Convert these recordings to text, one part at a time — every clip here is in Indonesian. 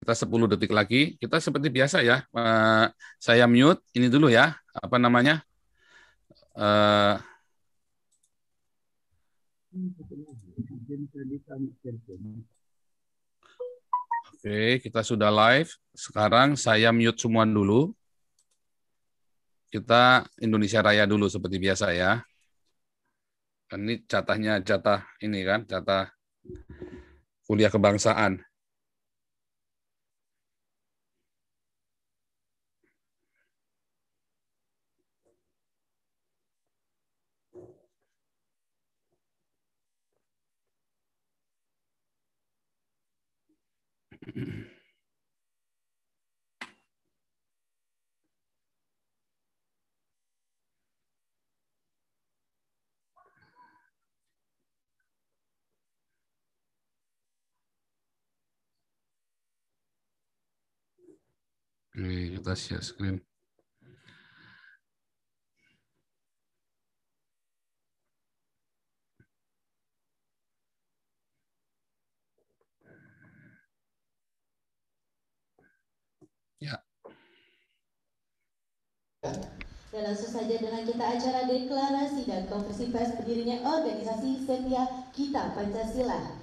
Kita 10 detik lagi. Kita seperti biasa ya. Saya mute ini dulu ya. Apa namanya? Eh, Oke, kita sudah live. Sekarang saya mute semua dulu. Kita Indonesia Raya dulu seperti biasa ya. Kan ini jatahnya jatah ini kan, jatah kuliah kebangsaan. Oke, kita share screen. Ya. Dan langsung saja dengan kita acara deklarasi dan konversi pers berdirinya organisasi Setia Kita Pancasila.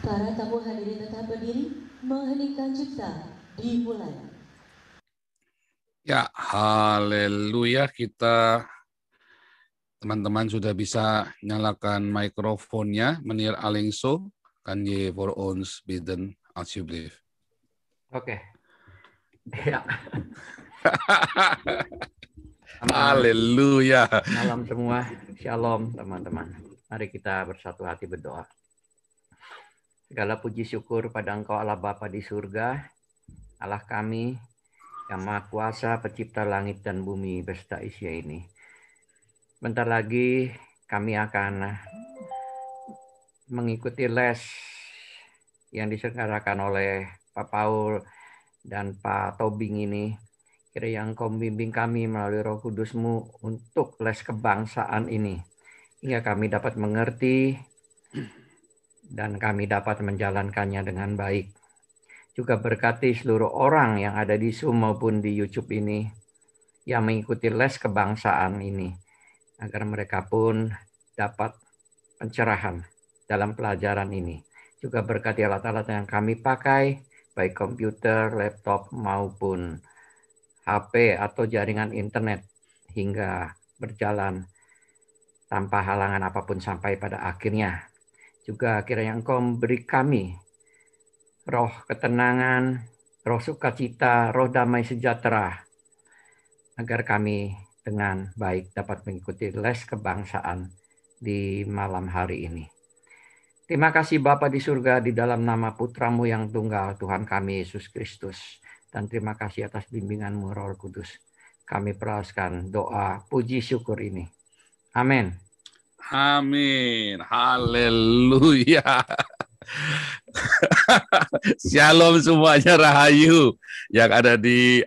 Para tamu hadirin tetap berdiri, mengheningkan cipta dimulai. Ya, haleluya, kita teman-teman sudah bisa nyalakan mikrofonnya, menir alingso, kan ye for ons bidden alsjeblieft. Oke. Ya. Haleluya. Malam semua, shalom teman-teman. Mari kita bersatu hati berdoa. Segala puji syukur pada Engkau Allah Bapa di surga, Allah kami yang Maha Kuasa, pencipta langit dan bumi beserta isi ini. Bentar lagi kami akan mengikuti les yang diselenggarakan oleh Pak Paul dan Pak Tobing ini. Kiranya Engkau membimbing kami melalui Roh Kudus-Mu untuk les kebangsaan ini, hingga kami dapat mengerti dan kami dapat menjalankannya dengan baik. Juga berkati seluruh orang yang ada di Zoom maupun di YouTube ini yang mengikuti les kebangsaan ini, agar mereka pun dapat pencerahan dalam pelajaran ini. Juga berkati alat-alat yang kami pakai, baik komputer, laptop maupun HP atau jaringan internet, hingga berjalan tanpa halangan apapun sampai pada akhirnya. Juga kiranya Engkau memberi kami roh ketenangan, roh sukacita, roh damai sejahtera, agar kami dengan baik dapat mengikuti les kebangsaan di malam hari ini. Terima kasih Bapa di surga, di dalam nama Putra-Mu yang tunggal, Tuhan kami Yesus Kristus. Dan terima kasih atas bimbingan-Mu Roh Kudus. Kami peraskan doa puji syukur ini. Amin. Amin. Haleluya. Shalom semuanya, rahayu. Yang ada di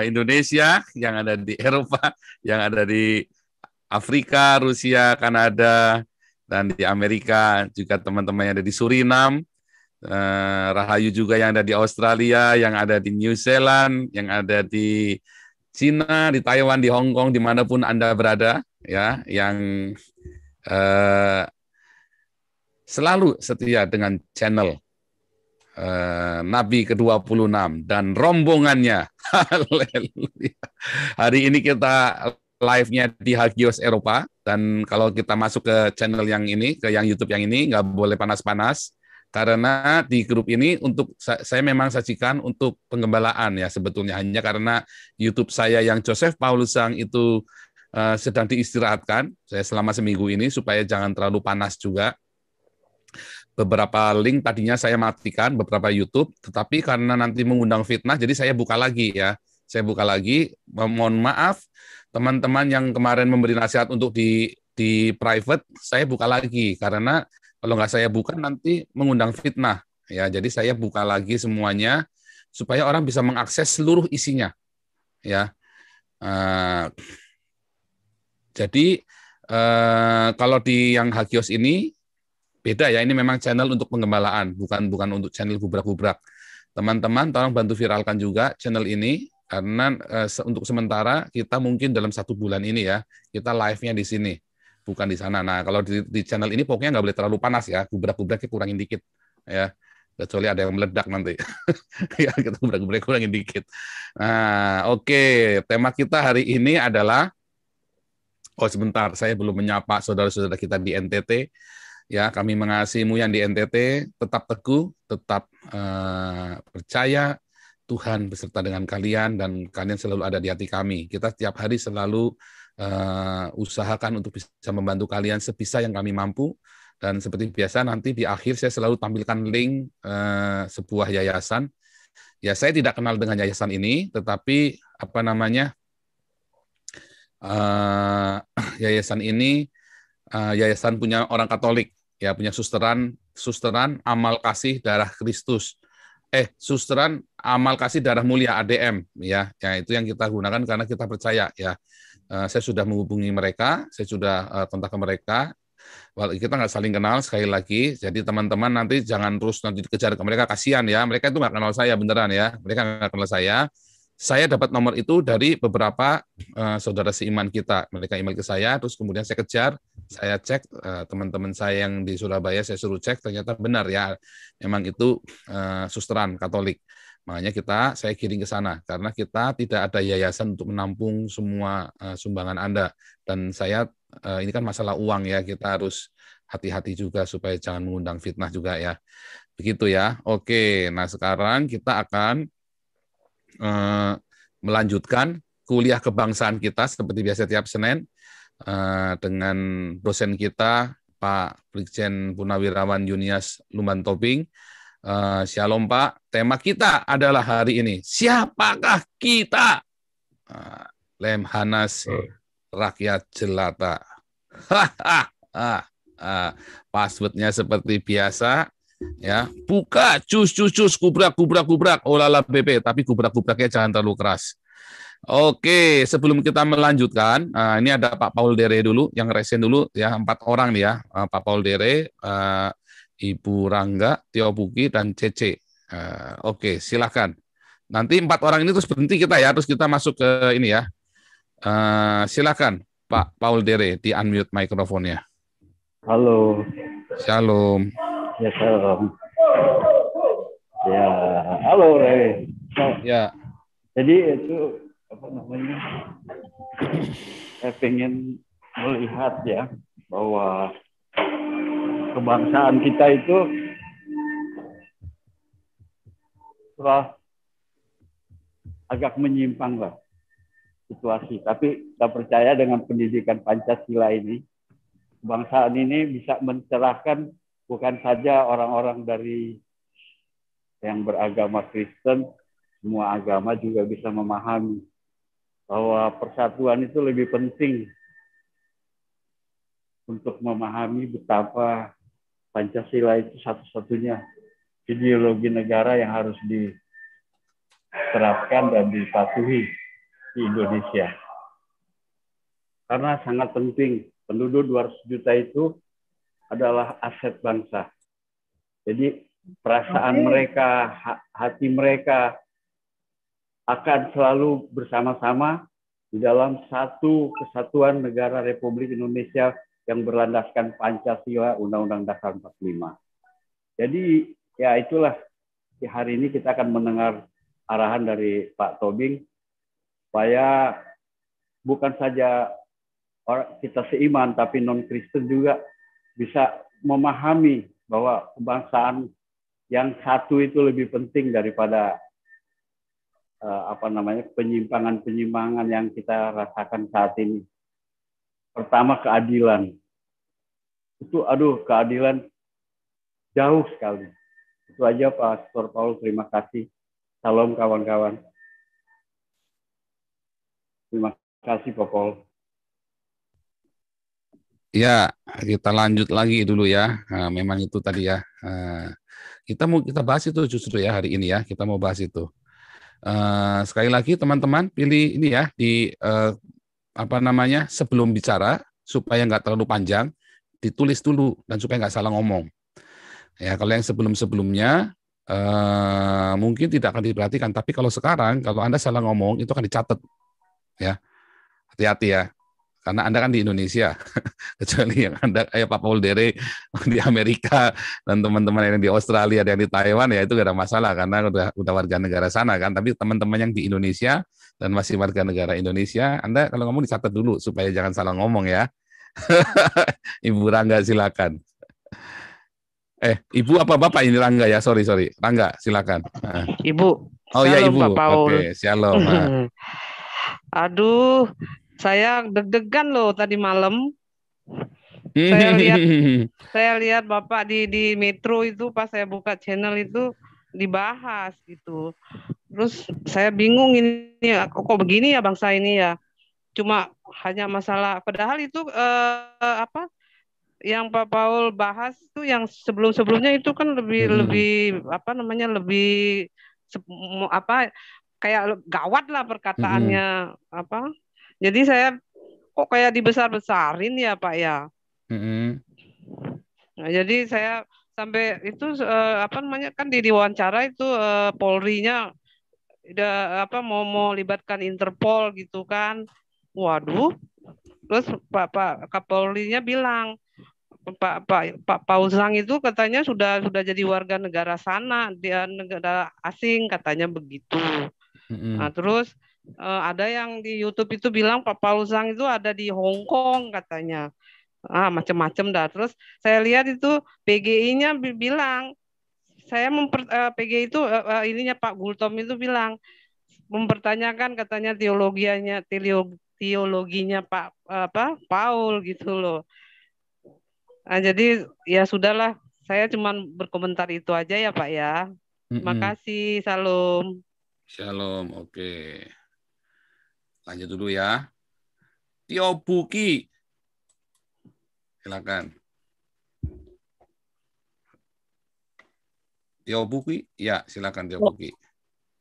Indonesia, yang ada di Eropa, yang ada di Afrika, Rusia, Kanada, dan di Amerika, juga teman-teman yang ada di Suriname, rahayu juga yang ada di Australia, yang ada di New Zealand, yang ada di Cina, di Taiwan, di Hong Kong, dimanapun Anda berada, ya, yang selalu setia dengan channel Nabi ke-26 dan rombongannya. Haleluya. Hari ini kita live-nya di Hagios Eropa, dan kalau kita masuk ke channel yang ini, ke yang YouTube yang ini, nggak boleh panas-panas, karena di grup ini untuk saya memang sajikan untuk penggembalaan ya sebetulnya, hanya karena YouTube saya yang Joseph Paulusang itu sedang diistirahatkan saya selama seminggu ini supaya jangan terlalu panas juga. Beberapa link tadinya saya matikan, beberapa YouTube, tetapi karena nanti mengundang fitnah, jadi saya buka lagi ya. Saya buka lagi, mohon maaf teman-teman yang kemarin memberi nasihat untuk di private, saya buka lagi, karena kalau nggak saya buka nanti mengundang fitnah. Ya, jadi saya buka lagi semuanya, supaya orang bisa mengakses seluruh isinya. Ya, jadi kalau di yang Hagios ini, beda ya, ini memang channel untuk penggembalaan, bukan untuk channel gubrak-gubrak. Teman-teman tolong bantu viralkan juga channel ini, karena untuk sementara kita mungkin dalam 1 bulan ini ya, kita live-nya di sini, bukan di sana. Nah, kalau di channel ini pokoknya nggak boleh terlalu panas ya, gubrak-gubraknya kurangin dikit ya, kecuali ada yang meledak nanti. Ya, kita gubrak-gubraknya kurangin dikit. Nah, oke. Tema kita hari ini adalah, sebentar, saya belum menyapa saudara-saudara kita di NTT. Ya, kami mengasihimu yang di NTT, tetap teguh, tetap percaya, Tuhan beserta dengan kalian, dan kalian selalu ada di hati kami. Kita setiap hari selalu usahakan untuk bisa membantu kalian sebisa yang kami mampu, dan seperti biasa nanti di akhir saya selalu tampilkan link sebuah yayasan. Ya, saya tidak kenal dengan yayasan ini, tetapi yayasan ini yayasan punya orang Katolik. Ya, punya susteran amal kasih darah Kristus. Susteran amal kasih darah mulia ADM ya. Ya, itu yang kita gunakan karena kita percaya ya. Saya sudah menghubungi mereka, saya sudah kontak ke mereka. Kita nggak saling kenal sekali lagi. Jadi teman-teman nanti jangan terus nanti dikejar ke mereka, kasihan ya. Mereka itu nggak kenal saya beneran ya. Mereka nggak kenal saya. saya dapat nomor itu dari beberapa saudara seiman kita. Mereka email ke saya, terus kemudian saya kejar, saya cek teman-teman saya yang di Surabaya, saya suruh cek, ternyata benar ya, memang itu susteran Katolik. Makanya saya kirim ke sana karena kita tidak ada yayasan untuk menampung semua sumbangan Anda. Dan saya ini kan masalah uang ya, kita harus hati-hati juga supaya jangan mengundang fitnah juga ya. Begitu ya. Oke, nah sekarang kita akan melanjutkan kuliah kebangsaan kita seperti biasa tiap Senin dengan dosen kita Pak Brigjen Purnawirawan Yunias Lumban Tobing. Shalom Pak, tema kita adalah hari ini, siapakah kita? Lemhanas Rakyat Jelata. Passwordnya seperti biasa, ya, buka cus kubrak olala BP, tapi kubraknya jangan terlalu keras. Oke, sebelum kita melanjutkan, ini ada Pak Paul Dere dulu yang resen dulu ya, 4 orang nih ya, Pak Paul Dere, Ibu Rangga, Tio Buki dan Cece. Oke, silakan. Nanti 4 orang ini terus berhenti kita ya, terus kita masuk ke ini ya. Silakan Pak Paul Dere, di unmute mikrofonnya. Halo. Shalom. Ya, shalom. Ya, halo Ray. Ya. Jadi itu apa namanya? Saya pengen melihat ya bahwa kebangsaan kita itu telah agak menyimpang lah situasi. Tapi kita percaya dengan pendidikan Pancasila ini, kebangsaan ini bisa mencerahkan bukan saja orang-orang dari yang beragama Kristen, semua agama juga bisa memahami bahwa persatuan itu lebih penting untuk memahami betapa Pancasila itu satu-satunya ideologi negara yang harus diterapkan dan dipatuhi di Indonesia. Karena sangat penting, penduduk 200 juta itu adalah aset bangsa. Jadi perasaan mereka, hati mereka akan selalu bersama-sama di dalam satu kesatuan negara Republik Indonesia yang berlandaskan Pancasila, Undang-Undang Dasar 45. Jadi ya itulah, hari ini kita akan mendengar arahan dari Pak Tobing supaya bukan saja kita seiman, tapi non-Kristen juga bisa memahami bahwa kebangsaan yang satu itu lebih penting daripada penyimpangan yang kita rasakan saat ini. Pertama, keadilan. Itu keadilan jauh sekali. Itu aja Pastor Paul, terima kasih. Salam kawan-kawan. Terima kasih Pak Paul. Ya, kita lanjut lagi dulu ya. Nah, memang itu tadi ya. Kita bahas itu justru ya hari ini ya. Kita mau bahas itu. Sekali lagi teman-teman pilih ini ya di sebelum bicara supaya nggak terlalu panjang, ditulis dulu dan supaya nggak salah ngomong. Ya, kalau yang sebelum-sebelumnya mungkin tidak akan diperhatikan, tapi kalau sekarang kalau Anda salah ngomong itu akan dicatat. Ya, hati-hati ya. Karena Anda kan di Indonesia, kecuali yang Anda kayak Pak Paul Dere di Amerika dan teman-teman yang di Australia dan di Taiwan ya itu gak ada masalah karena udah warga negara sana kan. Tapi teman-teman yang di Indonesia dan masih warga negara Indonesia, Anda kalau ngomong dicatat dulu supaya jangan salah ngomong ya. Ibu Rangga silakan. Ibu apa Bapak ini Rangga ya? Sorry. Rangga silakan. Ibu. Oh ya Ibu. Pak Paul. Oke, shalom. Aduh, saya deg-degan loh tadi malam. Saya lihat Bapak di Metro itu pas saya buka channel itu dibahas gitu. Terus saya bingung ini kok begini ya bangsa ini ya. Cuma hanya masalah padahal itu yang Pak Paul bahas itu yang sebelum-sebelumnya itu kan lebih kayak gawat lah perkataannya Jadi saya kok kayak dibesar-besarin ya Pak ya. Nah, jadi saya sampai itu kan diwawancara itu Polri-nya mau libatkan Interpol gitu kan. Waduh. Terus Pak Kapolrinya bilang, Pak Pausang itu katanya sudah jadi warga negara sana, dia negara asing katanya begitu. Nah, terus ada yang di YouTube itu bilang Pak Pausang itu ada di Hong Kong katanya. Macam-macam dah. Terus saya lihat itu PGI-nya bilang, PGI itu ininya Pak Gultom itu bilang mempertanyakan katanya teologinya Pak Paul gitu loh. Nah, jadi ya sudahlah, saya cuma berkomentar itu aja ya Pak ya. Terima kasih, salam. Shalom, oke. Lanjut dulu ya. Tio Buki. Silakan. Tio Buki? Ya, silakan Tio Buki.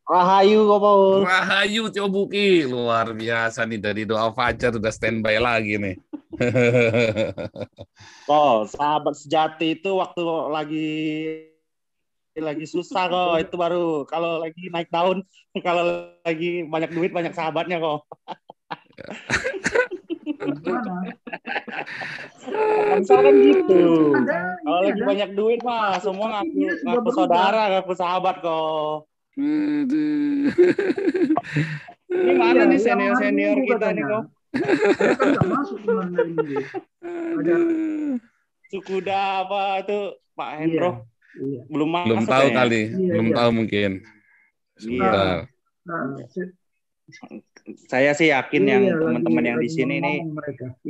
Rahayu kok Paul. Rahayu Tio Buki. Luar biasa nih, dari doa fajar udah standby lagi nih. Oh, sahabat sejati itu waktu lagi susah kok, itu baru kalau lagi naik daun, kalau lagi banyak duit banyak sahabatnya kok. Kan gitu. Kalau lagi banyak duit mah semua ngaku saudara, ngaku sahabat kok. Ini mana nih senior kita nih kok? Saya kan nggak masuk kemana ini. Sukuda apa itu Pak Hendro? Iya. Belum tahu ya? Kali, belum tahu mungkin. Iya. Saya sih yakin yang teman-teman yang di sini nih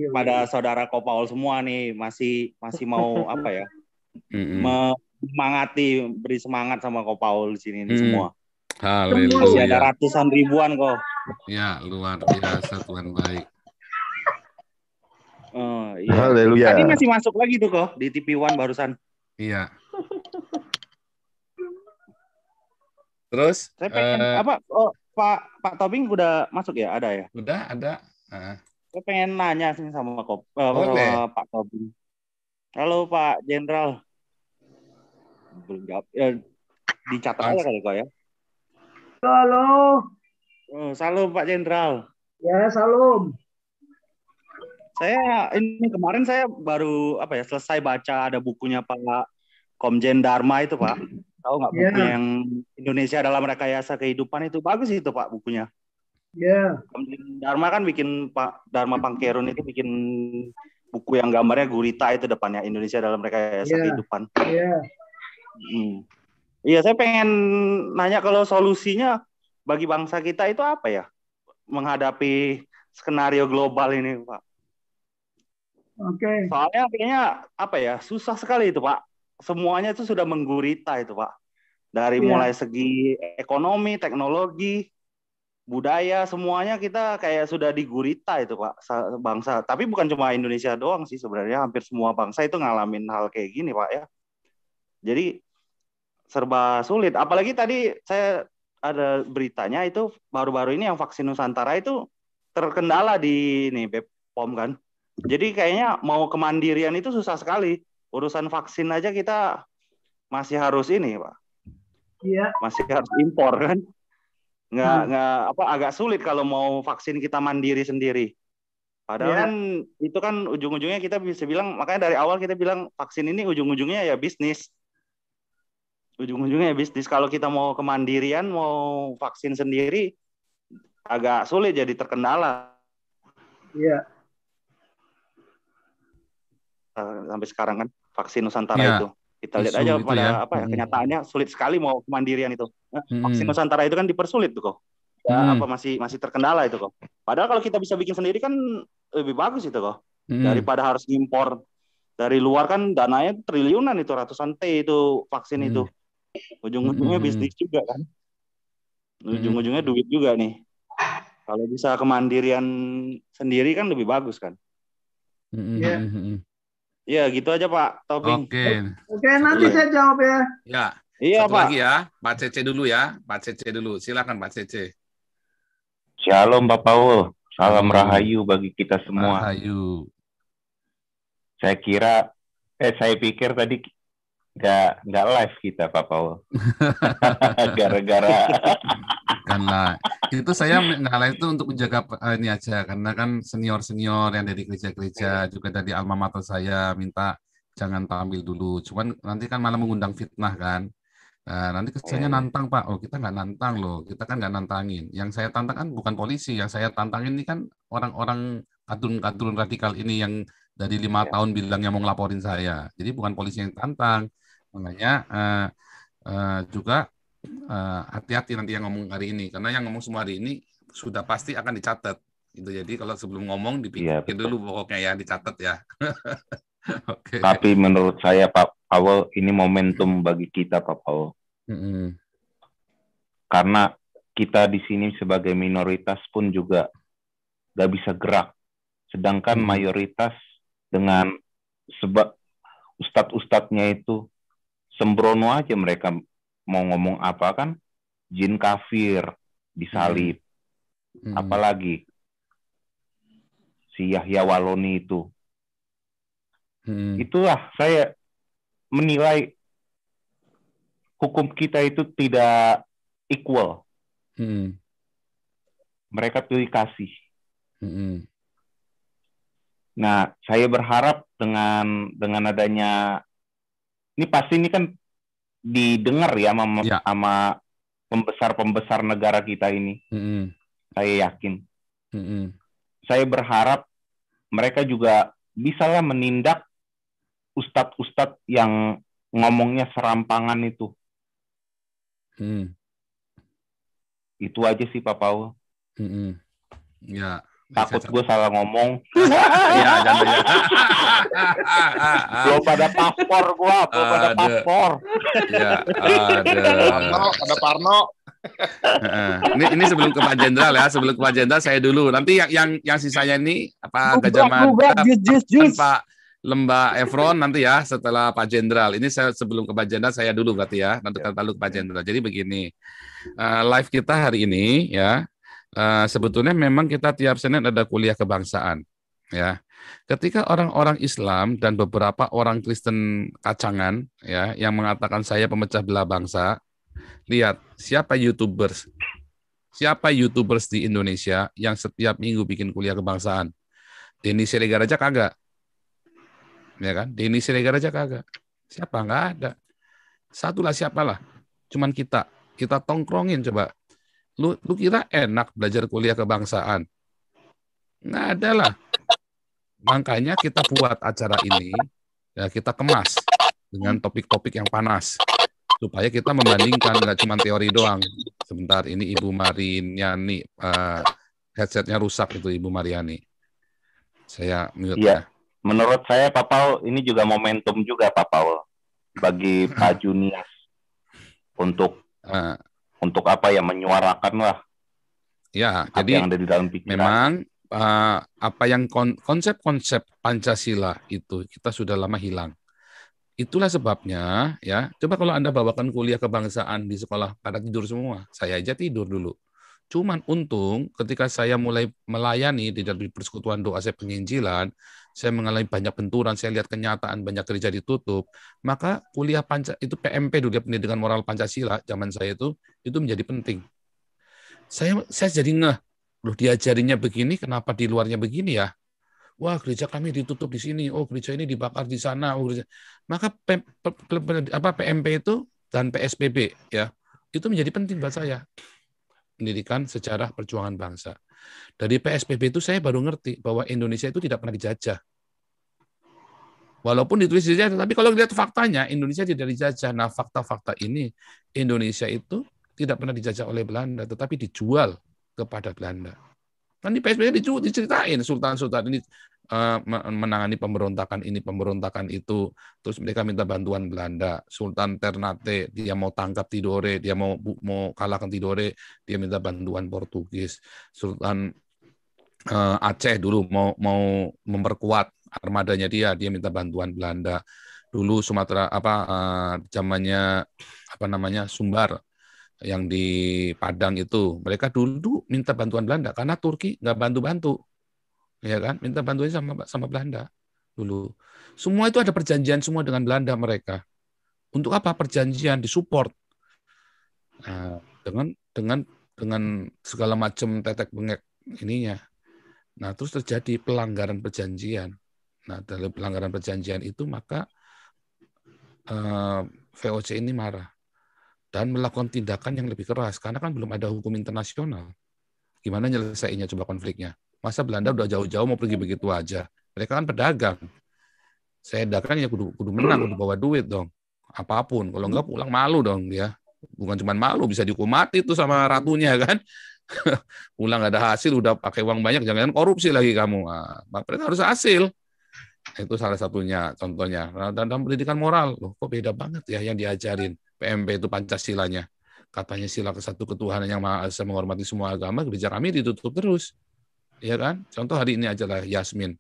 pada saudara Kopaul semua nih masih mau apa ya? Memangati, beri semangat sama Kopaul di sini nih semua. Haleluya. Masih ada ratusan ribuan kok. Ya, luar biasa, Tuhan baik. Oh, iya. Haleluya. Tadi masih masuk lagi tuh kok di TV One barusan. Iya. Terus saya pengen Pak Tobing udah masuk ya? Ada ya? Udah ada. Saya pengen nanya sih sama Pak Tobing. Halo Pak Jenderal. Belum jawab. Ya, dicatat aja kali kok ya. Halo. Salam Pak Jenderal. Ya, salam. Saya kemarin saya baru selesai baca ada bukunya Pak Komjen Dharma itu Pak. Tahu nggak bukunya yang Indonesia dalam Rekayasa Kehidupan itu? Bagus itu Pak bukunya. Ya. Komjen Dharma kan bikin Pak Dharma Pangkerun itu bikin buku yang gambarnya gurita itu depannya, Indonesia dalam Rekayasa Kehidupan. Iya. Iya, saya pengen nanya kalau solusinya bagi bangsa kita itu apa ya? Menghadapi skenario global ini, Pak. Oke. Soalnya kayaknya susah sekali itu, Pak. Semuanya itu sudah menggurita itu, Pak. Dari mulai segi ekonomi, teknologi, budaya, semuanya kita kayak sudah digurita itu, Pak, bangsa. Tapi bukan cuma Indonesia doang sih sebenarnya, hampir semua bangsa itu ngalamin hal kayak gini, Pak ya. Jadi serba sulit. Apalagi tadi saya ada beritanya itu baru-baru ini yang vaksin Nusantara itu terkendala di BPOM kan. Jadi kayaknya mau kemandirian itu susah sekali. Urusan vaksin aja kita masih harus ini, Pak. Iya. Masih harus impor kan. Agak sulit kalau mau vaksin kita mandiri sendiri. Padahal kan itu kan ujung-ujungnya kita bisa bilang, makanya dari awal kita bilang vaksin ini ujung-ujungnya ya bisnis. Ujung-ujungnya bisnis. Kalau kita mau kemandirian, mau vaksin sendiri, agak sulit jadi terkendala. Iya. Sampai sekarang kan vaksin Nusantara itu. Kita lihat aja pada kenyataannya sulit sekali mau kemandirian itu. Vaksin Nusantara itu kan dipersulit tuh kok. Masih terkendala itu kok. Padahal kalau kita bisa bikin sendiri kan lebih bagus itu kok. Daripada harus impor dari luar kan dananya triliunan itu, ratusan T itu vaksin itu. Ujung-ujungnya bisnis juga kan. Ujung-ujungnya duit juga nih. Kalau bisa kemandirian sendiri kan lebih bagus kan. Ya gitu aja Pak Tobing. Oke, nanti saya jawab ya. Ya. Iya Satu Pak. lagi ya, Pak Cece dulu ya. Pak Cece dulu. Silakan Pak Cece. Shalom Pak Paul. Salam rahayu bagi kita semua. Rahayu. Saya pikir tadi nggak live kita Pak Paul. Gara-gara Bukanlah. Itu saya ngalah itu untuk menjaga ini aja, karena kan senior-senior yang dari gereja-gereja juga dari alma mater saya minta jangan tampil dulu. Cuman nanti kan malah mengundang fitnah kan. Nah, nanti kesannya nantang Pak. Oh, kita nggak nantang loh. Kita kan nggak nantangin. Yang saya tantang kan bukan polisi. Yang saya tantangin ini kan orang-orang kadrun-kadrun radikal ini yang dari 5 tahun bilangnya mau ngelaporin saya. Jadi bukan polisi yang tantang. Makanya juga hati-hati nanti yang ngomong hari ini, karena yang ngomong semua hari ini sudah pasti akan dicatat. Gitu. Jadi kalau sebelum ngomong dipikir dulu pokoknya ya, dicatat ya. Oke. Tapi menurut saya Pak Paul, ini momentum bagi kita Pak Paul. Karena kita di sini sebagai minoritas pun juga gak bisa gerak. Sedangkan mayoritas dengan sebab ustadz-ustadznya itu sembrono aja, mereka mau ngomong apa kan jin kafir disalib. Apalagi si Yahya Waloni itu. Itulah saya menilai hukum kita itu tidak equal. Mereka pilih kasih. Nah, saya berharap dengan adanya ini pasti ini kan didengar ya sama pembesar-pembesar negara kita ini. Saya yakin. Saya berharap mereka juga bisalah menindak ustadz-ustadz yang ngomongnya serampangan itu. Itu aja sih Pak Paul. Ya. Takut gue salah ngomong. Iya, jangan. Belum pada paspor gue, belum pada paspor. Ya, ada Parno. Ini sebelum ke Pak Jenderal ya, sebelum ke Pak Jenderal saya dulu. Nanti yang sisanya ini apa Gajah Mada dan Pak Lemba Efron nanti ya setelah Pak Jenderal. Ini saya sebelum ke Pak Jenderal saya dulu berarti ya. Nanti lalu ke Pak Jenderal. Jadi begini, live kita hari ini ya. Sebetulnya memang kita tiap Senin ada kuliah kebangsaan, ya. Ketika orang-orang Islam dan beberapa orang Kristen kacangan, ya, yang mengatakan saya pemecah belah bangsa, lihat siapa YouTubers di Indonesia yang setiap minggu bikin kuliah kebangsaan. Denny Siregar aja kagak, ya kan? Denny Siregar aja kagak. Siapa? Nggak ada. Satulah siapalah. Cuman kita tongkrongin coba. Lu kira enak belajar kuliah kebangsaan? Nggak ada lah. Makanya kita buat acara ini, ya kita kemas dengan topik-topik yang panas. Supaya kita membandingkan, nggak cuma teori doang. Sebentar, ini Ibu Mariani, headsetnya rusak itu Ibu Mariani. Saya mute ya. Menurut saya Pak Paul, ini juga momentum juga Pak Paul bagi Pak Junias untuk apa ya, menyuarakan lah ya, apa jadi yang ada di dalam pikiran. Memang apa yang konsep-konsep Pancasila itu kita sudah lama hilang. Itulah sebabnya ya, coba kalau Anda bawakan kuliah kebangsaan di sekolah pada tidur semua. Saya aja tidur dulu. Cuman untung ketika saya mulai melayani di dalam persekutuan doa saya penginjilan, saya mengalami banyak benturan, saya lihat kenyataan banyak gereja ditutup, maka kuliah itu PMP dulu, pendidikan moral Pancasila zaman saya itu menjadi penting. Saya jadi ngeh, loh diajarinya begini, kenapa di luarnya begini ya? Wah, gereja kami ditutup di sini, oh gereja ini dibakar di sana, oh gereja. Maka PMP itu dan PSBB ya, itu menjadi penting buat saya. Pendidikan Sejarah Perjuangan Bangsa. Dari PSBB itu saya baru ngerti bahwa Indonesia itu tidak pernah dijajah. Walaupun ditulis dijajah, tapi kalau lihat faktanya, Indonesia tidak dijajah. Nah, fakta-fakta ini, Indonesia itu tidak pernah dijajah oleh Belanda, tetapi dijual kepada Belanda. Kan di PSBB diceritain, sultan-sultan ini menangani pemberontakan ini, pemberontakan itu. Terus mereka minta bantuan Belanda. Sultan Ternate, dia mau tangkap Tidore, dia mau kalahkan Tidore, dia minta bantuan Portugis. Sultan Aceh dulu mau memperkuat armadanya dia minta bantuan Belanda. Dulu Sumatera zamannya Sumbar yang di Padang itu, mereka dulu minta bantuan Belanda karena Turki nggak bantu-bantu. Ya kan, minta bantuannya sama Belanda dulu. Semua itu ada perjanjian semua dengan Belanda mereka. Untuk apa perjanjian disupport? Nah, dengan dengan segala macam tetek bengek ininya. Nah, terus terjadi pelanggaran perjanjian. Nah, dari pelanggaran perjanjian itu maka VOC ini marah dan melakukan tindakan yang lebih keras karena kan belum ada hukum internasional. Gimana nyelesainya coba konfliknya? Masa Belanda udah jauh-jauh mau pergi begitu aja? Mereka kan pedagang. Saya dagang ya kudu menang, kudu bawa duit dong. Apapun, kalau enggak pulang malu dong dia. Bukan cuma malu, bisa dihukum mati tuh sama ratunya kan. Pulang nggak ada hasil, udah pakai uang banyak, jangan korupsi lagi kamu. Nah, mereka harus hasil. Itu salah satunya contohnya. Nah, dalam pendidikan moral, loh, kok beda banget ya yang diajarin. PMP itu Pancasilanya. Katanya sila kesatu ketuhanan yang Maha Esa menghormati semua agama, gereja kami ditutup terus. Ya kan? Contoh hari ini aja lah Yasmin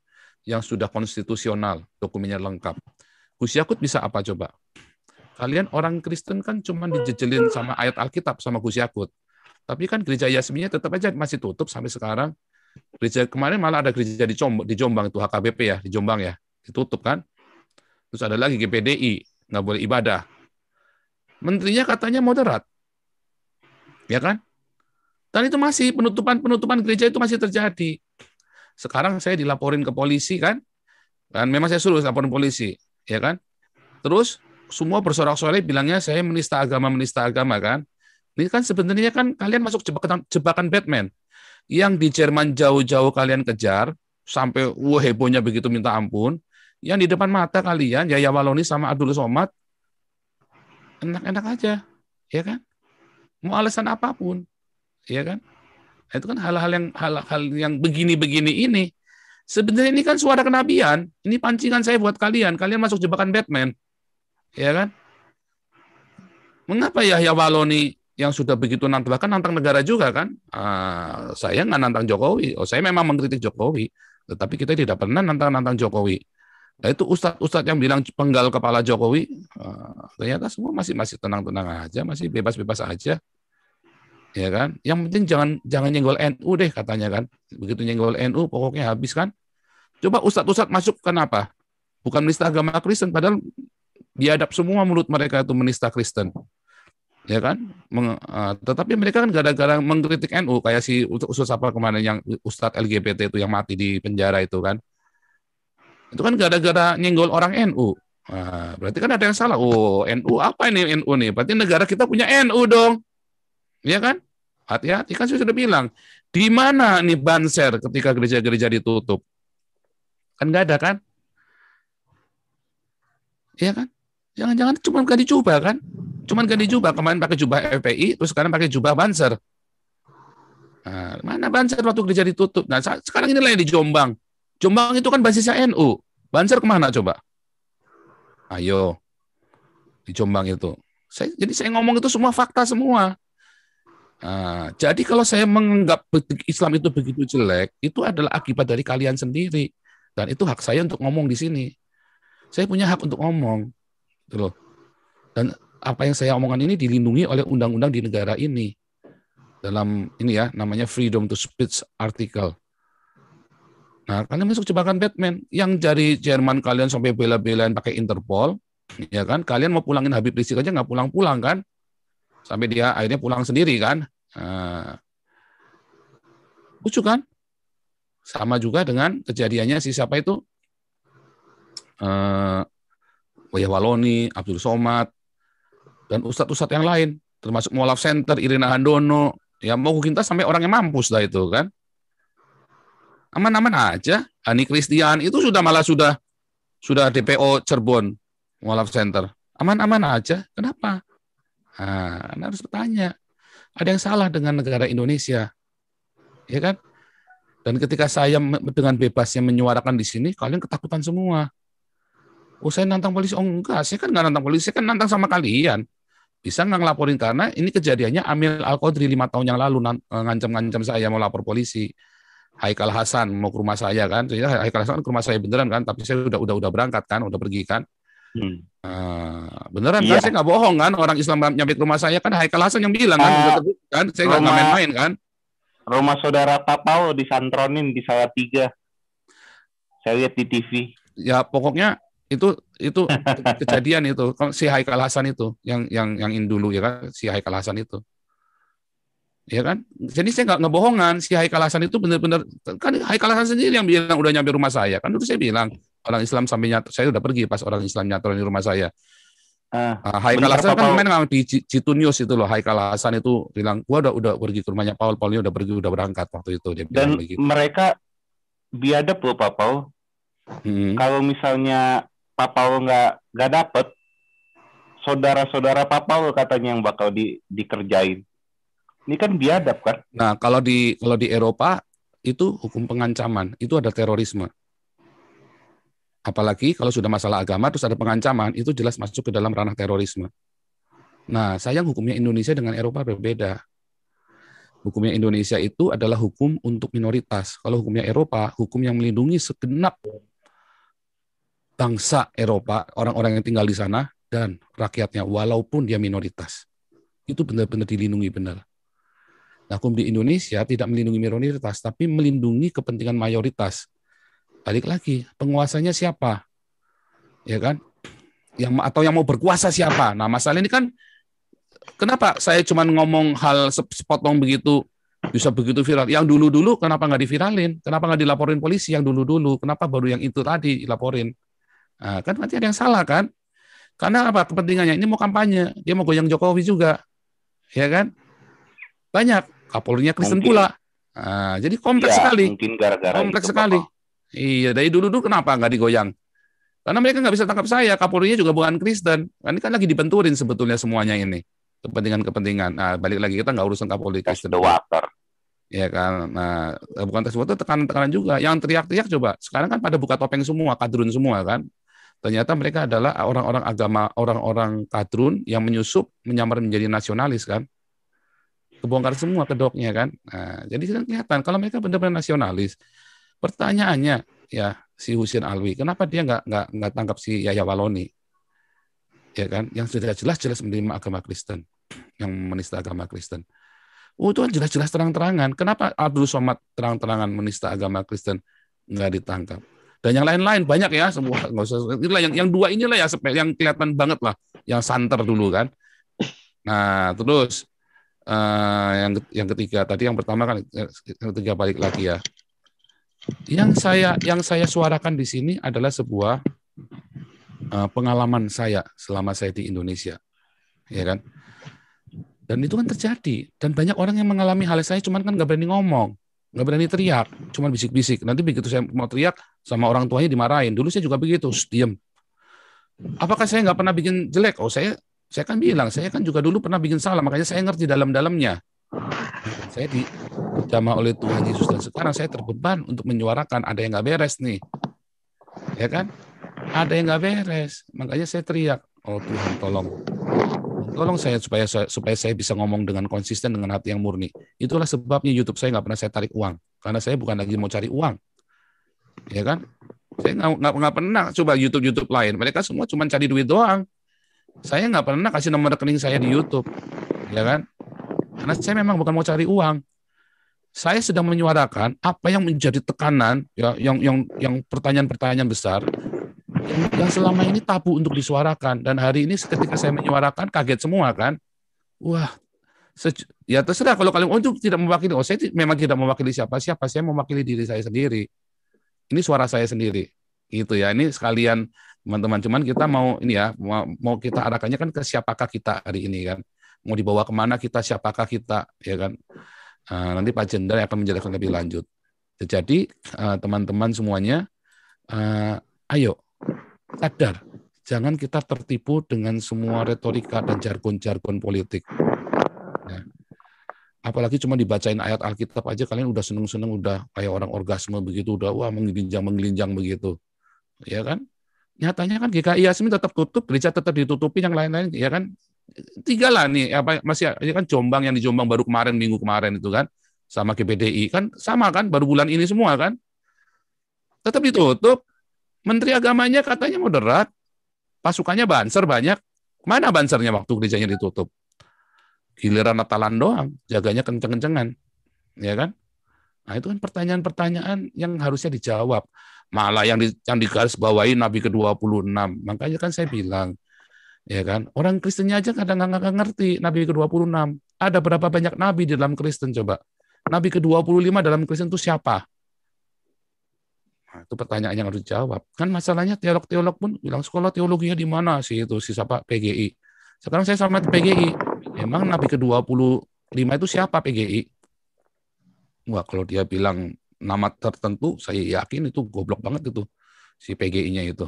yang sudah konstitusional, dokumennya lengkap. Gus Yakut bisa apa coba? Kalian orang Kristen kan cuma dijejelin sama ayat Alkitab sama Gus Yakut. Tapi kan gereja Yasminnya tetap aja masih tutup sampai sekarang. Gereja kemarin malah ada gereja di Jombang itu HKBP ya, di Jombang ya, ditutup kan. Terus ada lagi GPDI, nggak boleh ibadah. Menterinya katanya moderat. Ya kan? Dan itu masih penutupan gereja itu masih terjadi. Sekarang saya dilaporin ke polisi kan. Dan memang saya suruh laporin polisi, ya kan? Terus semua bersorak-sorai bilangnya saya menista agama kan. Ini kan sebenarnya kan kalian masuk jebakan Batman. Yang di Jerman jauh-jauh kalian kejar, sampai hebohnya begitu minta ampun. Yang di depan mata kalian, Yaya Waloni sama Abdul Somad, enak-enak aja, ya kan? Mau alasan apapun, ya kan? Itu kan hal-hal yang begini-begini ini. Sebenarnya ini kan suara kenabian. Ini pancingan saya buat kalian. Kalian masuk jebakan Batman, ya kan? Mengapa Yahya Waloni yang sudah begitu nantang, bahkan nantang negara juga kan? Saya nggak nantang Jokowi. Saya memang mengkritik Jokowi, tetapi kita tidak pernah nantang Jokowi. Nah, itu ustadz yang bilang penggal kepala Jokowi, ternyata semua masih tenang-tenang aja, masih bebas-bebas aja, ya kan? Yang penting jangan nyenggol NU deh katanya kan. Begitu nyenggol NU pokoknya habis kan. Coba ustadz masuk kenapa? Bukan menista agama Kristen, padahal biadab semua mulut mereka itu menista Kristen. Ya kan? Tetapi mereka kan gara-gara mengkritik NU kayak si Ustadz apa kemarin yang Ustadz LGBT itu yang mati di penjara itu kan. Itu kan gara-gara nyenggol orang NU. Nah, berarti kan ada yang salah. Oh, NU apa ini NU nih? Berarti negara kita punya NU dong. Ya kan? Hati-hati kan saya sudah bilang. Di mana nih banser ketika gereja-gereja ditutup? Kan nggak ada kan? Iya kan? Jangan-jangan cuma ganti jubah kan? Cuman ganti jubah. Kemarin pakai jubah FPI, terus sekarang pakai jubah banser. Nah, mana banser waktu gereja ditutup? Nah, sekarang inilah yang di Jombang. Jombang itu kan basisnya NU. Banser kemana coba? Ayo. Di Jombang itu. Jadi saya ngomong itu semua fakta semua. Nah, jadi kalau saya menganggap Islam itu begitu jelek, itu adalah akibat dari kalian sendiri. Dan itu hak saya untuk ngomong di sini. Saya punya hak untuk ngomong. Gitu loh. Dan apa yang saya omongkan ini dilindungi oleh undang-undang di negara ini. Dalam ini ya, namanya Freedom to Speech Article. Nah, kalian masuk jebakan Batman. Yang dari Jerman kalian sampai bela-belain pakai Interpol, ya kan? Kalian mau pulangin Habib Rizik aja nggak pulang-pulang kan? Sampai dia akhirnya pulang sendiri kan? Lucu kan? Sama juga dengan kejadiannya si siapa itu? Yahya Waloni, Abdul Somad, dan ustadz-ustadz yang lain, termasuk Mualaf Center, Irina Handono, ya mau kita sampai orangnya mampus lah itu kan. Aman-aman aja. Ani Kristian itu malah sudah DPO Cirebon, Mualaf Center. Aman-aman aja. Kenapa? Nah, Anda harus bertanya. Ada yang salah dengan negara Indonesia. Ya kan? Dan ketika saya dengan bebasnya menyuarakan di sini, kalian ketakutan semua. Oh, saya nantang polisi. Oh, enggak. Saya kan nggak nantang polisi. Saya kan nantang sama kalian. Bisa nggak ngelaporin karena ini kejadiannya Amil Al-Qadri 5 tahun yang lalu ngancam-ngancam saya mau lapor polisi. Haikal Hasan mau ke rumah saya kan. Haikal Hasan ke rumah saya beneran kan, tapi saya udah berangkat kan, udah pergi kan. Beneran kan, saya nggak bohong kan, orang Islam nyampe ke rumah saya kan Haikal Hasan yang bilang kan, saya nggak main-main kan. Rumah saudara Papau disantronin di Salatiga. Saya lihat di TV. Ya pokoknya itu kejadian itu si Haikal Hasan itu yang dulu ya kan, si Haikal Hasan itu. Ya kan? Jadi saya nggak ngebohongan, si Haikal Hasan itu benar-benar, kan Haikal Hasan sendiri yang bilang udah nyampe rumah saya. Kan itu saya bilang, orang Islam sampai nyatur, saya udah pergi pas orang Islam nyatorin di rumah saya. Haikal Hasan kan main di G2 News itu loh, Haikal Hasan itu bilang, gua udah pergi ke rumahnya Paul udah pergi, udah berangkat waktu itu. Dia dan begitu. Mereka biadab loh Pak Paul. Kalau misalnya Pak Paul nggak dapet, saudara-saudara Pak Paul katanya yang bakal dikerjain. Ini kan biadab kan? Nah, kalau di Eropa itu hukum pengancaman, itu ada terorisme. Apalagi kalau sudah masalah agama terus ada pengancaman, itu jelas masuk ke dalam ranah terorisme. Nah, sayang hukumnya Indonesia dengan Eropa berbeda. Hukumnya Indonesia itu adalah hukum untuk minoritas. Kalau hukumnya Eropa, hukum yang melindungi segenap bangsa Eropa, orang-orang yang tinggal di sana dan rakyatnya, walaupun dia minoritas. Itu benar-benar dilindungi benar. Nah, hukum di Indonesia tidak melindungi minoritas, tapi melindungi kepentingan mayoritas. Balik lagi, penguasanya siapa? Ya kan? Atau yang mau berkuasa siapa? Nah, masalah ini kan, kenapa saya cuma ngomong hal sepotong begitu, bisa begitu viral. Yang dulu-dulu kenapa nggak diviralin? Kenapa nggak dilaporin polisi yang dulu-dulu? Kenapa baru yang itu tadi dilaporin? Nah, kan nanti ada yang salah kan? Karena apa? Kepentingannya ini mau kampanye, dia mau goyang Jokowi juga, ya kan? Banyak Kapolrinya Kristen pula. Nah, jadi kompleks sekali. Mungkin gara-gara kompleks itu, sekali. Bapak. Iya, dari dulu kenapa nggak digoyang? Karena mereka nggak bisa tangkap saya. Kapolrinya juga bukan Kristen. Ini kan lagi dibenturin sebetulnya semuanya ini. Kepentingan-kepentingan. Nah, balik lagi kita nggak urusan Kapolri Kristen. Ya kan. Nah, bukan tes water, tekanan-tekanan juga. Yang teriak-teriak coba. Sekarang kan pada buka topeng semua, kadrun semua kan. Ternyata mereka adalah orang-orang agama, orang-orang kadrun yang menyusup, menyamar menjadi nasionalis kan. Kebongkar semua kedoknya kan. Nah, jadi kelihatan kalau mereka benar-benar nasionalis. Pertanyaannya, ya si Husin Alwi, kenapa dia nggak tangkap si Yahya Waloni, ya kan? Yang sudah jelas menerima agama Kristen, yang menista agama Kristen. Itu kan jelas-jelas terang-terangan. Kenapa Abdul Somad terang-terangan menista agama Kristen nggak ditangkap? Dan yang lain-lain banyak ya, semua nggak usah. Inilah yang dua inilah ya yang kelihatan banget lah, yang santer dulu kan. Nah terus yang ketiga tadi, yang pertama kan, yang ketiga balik lagi ya. Yang saya suarakan di sini adalah sebuah pengalaman saya selama saya di Indonesia, ya kan. Dan itu kan terjadi, dan banyak orang yang mengalami hal saya, cuman kan nggak berani ngomong, nggak berani teriak, cuman bisik-bisik. Nanti begitu saya mau teriak, sama orang tuanya dimarahin. Dulu saya juga begitu, diem. Apakah saya nggak pernah bikin jelek? Oh saya kan bilang, saya kan juga dulu pernah bikin salah, makanya saya ngerti dalam-dalamnya. Saya dijamah oleh Tuhan Yesus, dan sekarang saya terbeban untuk menyuarakan ada yang nggak beres nih, ya kan? Ada yang nggak beres, makanya saya teriak, oh Tuhan tolong saya supaya saya bisa ngomong dengan konsisten, dengan hati yang murni. Itulah sebabnya YouTube saya nggak pernah saya tarik uang, karena saya bukan lagi mau cari uang, ya kan? Saya nggak pernah coba YouTube lain, mereka semua cuma cari duit doang. Saya nggak pernah kasih nomor rekening saya di YouTube, ya kan? Karena saya memang bukan mau cari uang. Saya sedang menyuarakan apa yang menjadi tekanan, ya, yang pertanyaan-pertanyaan besar yang selama ini tabu untuk disuarakan. Dan hari ini ketika saya menyuarakan, kaget semua kan. Wah, ya terserah kalau kalian itu tidak mewakili. Oh, saya memang tidak mewakili siapa-siapa. Saya mewakili diri saya sendiri. Ini suara saya sendiri. Gitu ya. Ini sekalian teman-teman. Cuman kita mau ini ya, mau kita arahkannya kan ke siapakah kita hari ini kan. Mau dibawa kemana kita, siapakah kita, ya kan? Nanti Pak Jenderal akan menjelaskan lebih lanjut. Jadi teman-teman semuanya, ayo sadar, jangan kita tertipu dengan semua retorika dan jargon-jargon politik. Ya. Apalagi cuma dibacain ayat Alkitab aja kalian udah seneng-seneng, udah kayak orang orgasme begitu, udah wah menggelinjang begitu, ya kan? Nyatanya kan GKI Yasmin tetap tutup, gereja tetap ditutupi, yang lain-lain, ya kan? 3 lah nih, masih ya kan Jombang, yang di Jombang baru minggu kemarin itu kan, sama GPDI kan sama kan, baru bulan ini semua kan, tetap ditutup. Menteri agamanya katanya moderat, pasukannya banser banyak, mana bansernya waktu gerejanya ditutup? Giliran Natalan doang, jaganya kenceng-kencengan, ya kan? Nah itu kan pertanyaan-pertanyaan yang harusnya dijawab, malah yang digaris bawahi Nabi ke-26. Makanya kan saya bilang, ya kan, orang Kristennya aja kadang nggak ngerti Nabi ke-26. Ada berapa banyak nabi di dalam Kristen coba? Nabi ke-25 dalam Kristen itu siapa? Nah, itu pertanyaan yang harus dijawab. Kan masalahnya teolog-teolog pun bilang sekolah teologinya di mana sih itu si siapa PGI. Sekarang saya sama PGI. Emang Nabi ke-25 itu siapa PGI? Wah, kalau dia bilang nama tertentu, saya yakin itu goblok banget itu si PGI-nya itu.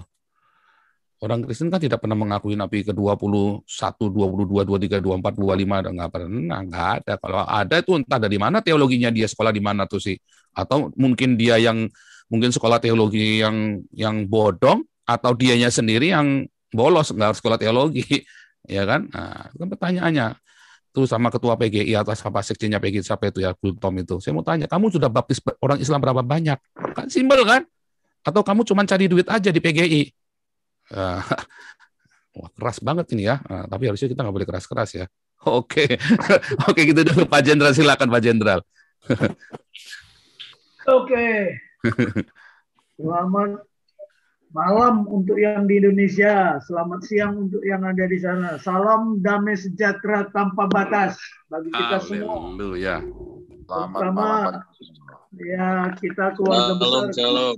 Orang Kristen kan tidak pernah mengakui Nabi ke-21, 22, 23, 24, 25, dan nggak pernah, nggak ada. Kalau ada itu entah dari mana teologinya dia sekolah di mana tuh sih. Atau mungkin dia yang mungkin sekolah teologi yang bodong, atau dianya sendiri yang bolos nggak sekolah teologi, ya kan? Nah, itu kan pertanyaannya. Tuh sama ketua PGI atas apa sekjennya PGI siapa itu ya, Bung Tom itu. Saya mau tanya, kamu sudah baptis orang Islam berapa banyak? Kan simpel kan? Atau kamu cuma cari duit aja di PGI? Wah, keras banget ini ya. Tapi harusnya kita nggak boleh keras-keras ya. Oke. Oke, gitu dulu Pak Jenderal, silakan Pak Jenderal. Oke. Selamat malam untuk yang di Indonesia. Selamat siang untuk yang ada di sana. Salam damai sejahtera tanpa batas bagi kita semua. Haleluya. Terutama ya kita keluarga besar.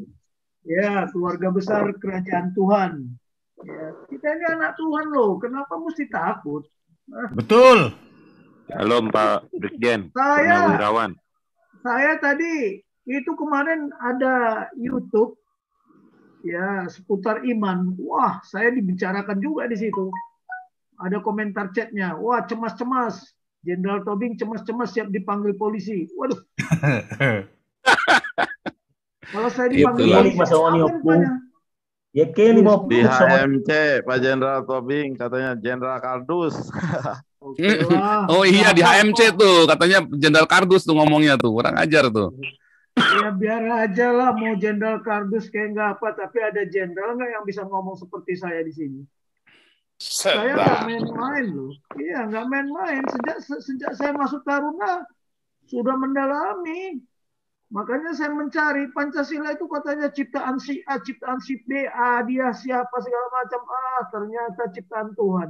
Ya, keluarga besar kerajaan Tuhan. Ya, kita ini anak Tuhan loh. Kenapa mesti takut? Betul. Halo Pak Brigjen. Saya tadi itu kemarin ada YouTube ya seputar iman. Wah, saya dibicarakan juga di situ. Ada komentar chatnya. Wah, cemas-cemas. Jenderal Tobing cemas-cemas siap dipanggil polisi. Waduh. Kalau saya dipanggil ya di HMC Pak Jenderal Tobing katanya Jenderal Kardus. Oh iya di HMC tuh katanya Jenderal Kardus tuh ngomongnya tuh, kurang ajar tuh. Ya biar aja lah mau Jenderal Kardus kayak nggak apa, tapi ada jenderal nggak yang bisa ngomong seperti saya di sini? Saya nggak main-main loh. Iya nggak main-main. Sejak saya masuk Taruna sudah mendalami. Makanya saya mencari Pancasila itu katanya ciptaan si A, ciptaan si B, dia siapa segala macam. Ternyata ciptaan Tuhan.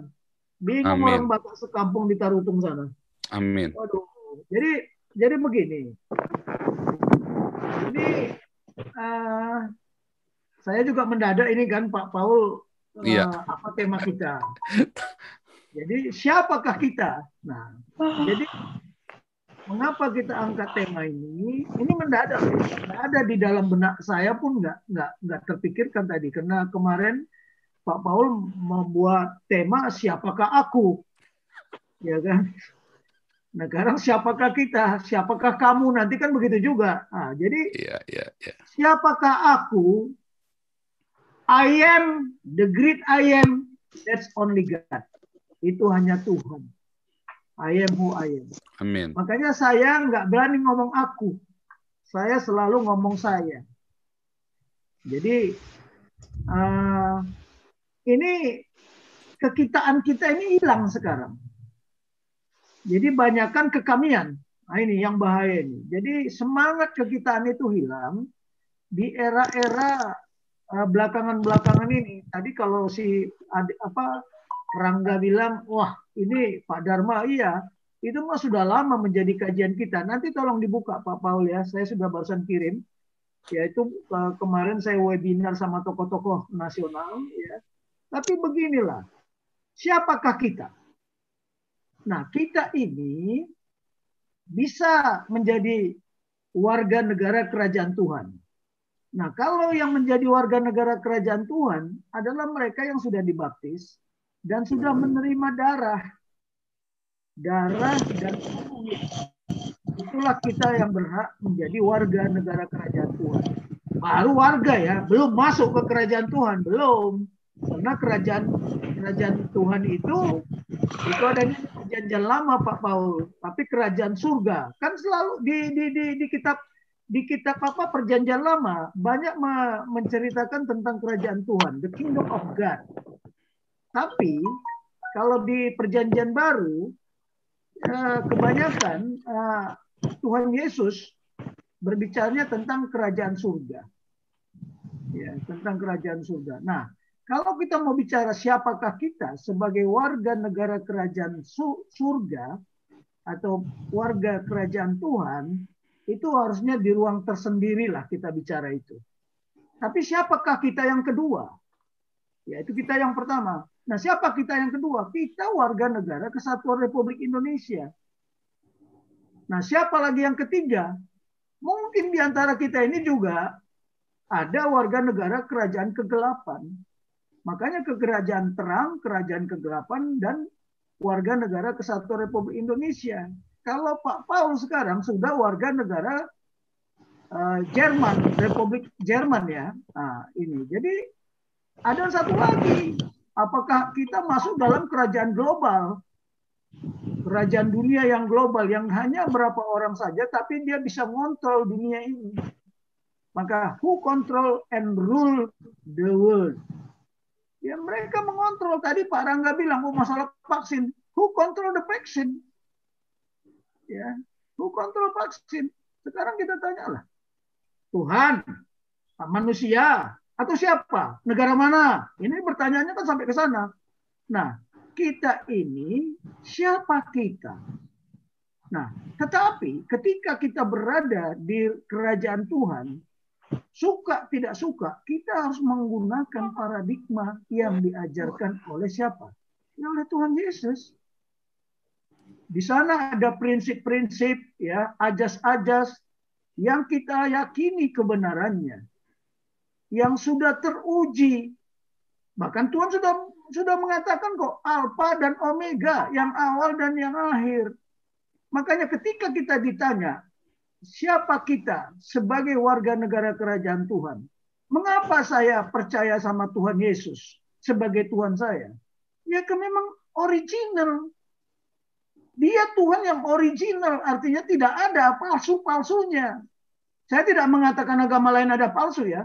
Bingung orang Batak sekampung di Tarutung sana. Amin. Waduh. Jadi begini. Ini saya juga mendadak ini kan Pak Paul apa tema kita. Jadi siapakah kita? Nah, jadi mengapa kita angkat tema ini? Ini mendadak, nggak ada di dalam benak saya pun nggak terpikirkan tadi karena kemarin Pak Paul membuat tema siapakah aku, ya kan? Nah sekarang siapakah kita? Siapakah kamu? Nanti kan begitu juga. Nah, jadi siapakah aku? I am the great I am. That's only God. Itu hanya Tuhan. I am who I am. Amin. Makanya saya nggak berani ngomong aku. Saya selalu ngomong saya. Jadi ini kekitaan kita ini hilang sekarang. Jadi banyakkan kekamian. Nah ini yang bahaya ini. Jadi semangat kekitaan itu hilang di era-era belakangan-belakangan ini. Tadi kalau si Rangga bilang, wah ini Pak Dharma, iya. Itu mah sudah lama menjadi kajian kita. Nanti tolong dibuka Pak Paul ya. Saya sudah barusan kirim. Yaitu kemarin saya webinar sama tokoh-tokoh nasional. Ya. Tapi beginilah. Siapakah kita? Nah kita ini bisa menjadi warga negara kerajaan Tuhan. Nah kalau yang menjadi warga negara kerajaan Tuhan adalah mereka yang sudah dibaptis dan sudah menerima darah dan tubuh. Itulah kita yang berhak menjadi warga negara kerajaan Tuhan. Baru warga ya, belum masuk ke kerajaan Tuhan, belum. Karena kerajaan Tuhan itu adanya di perjanjian lama Pak Paul, tapi kerajaan surga kan selalu di kitab perjanjian lama banyak menceritakan tentang kerajaan Tuhan, the kingdom of God. Tapi kalau di perjanjian baru kebanyakan Tuhan Yesus berbicaranya tentang kerajaan surga. Ya, tentang kerajaan surga. Nah, kalau kita mau bicara siapakah kita sebagai warga negara kerajaan surga, atau warga kerajaan Tuhan, itu harusnya di ruang tersendiri lah kita bicara itu. Tapi siapakah kita yang kedua? Ya, itu kita yang pertama. Nah, siapa kita yang kedua? Kita warga negara Kesatuan Republik Indonesia. Nah, siapa lagi yang ketiga? Mungkin di antara kita ini juga ada warga negara kerajaan kegelapan. Makanya kerajaan terang, kerajaan kegelapan, dan warga negara Kesatuan Republik Indonesia. Kalau Pak Paul sekarang sudah warga negara Jerman, Republik Jerman ya. Nah, ini. Jadi ada satu lagi. Apakah kita masuk dalam kerajaan global? Kerajaan dunia yang global, yang hanya berapa orang saja, tapi dia bisa mengontrol dunia ini. Maka who control and rule the world? Ya, mereka mengontrol. Tadi Pak Rangga bilang, masalah vaksin. Who control the vaccine? Ya, who control vaksin? Sekarang kita tanyalah. Tuhan, manusia, atau siapa? Negara mana? Ini pertanyaannya kan sampai ke sana. Nah, kita ini siapa kita? Nah, tetapi ketika kita berada di kerajaan Tuhan, suka tidak suka, kita harus menggunakan paradigma yang diajarkan oleh siapa? Ya, oleh Tuhan Yesus. Di sana ada prinsip-prinsip, ya, ajas-ajas yang kita yakini kebenarannya, yang sudah teruji. Bahkan Tuhan sudah mengatakan kok, Alfa dan Omega, yang awal dan yang akhir. Makanya ketika kita ditanya, siapa kita sebagai warga negara kerajaan Tuhan? Mengapa saya percaya sama Tuhan Yesus sebagai Tuhan saya? Ya, memang original. Dia Tuhan yang original, artinya tidak ada palsu-palsunya. Saya tidak mengatakan agama lain ada palsu ya.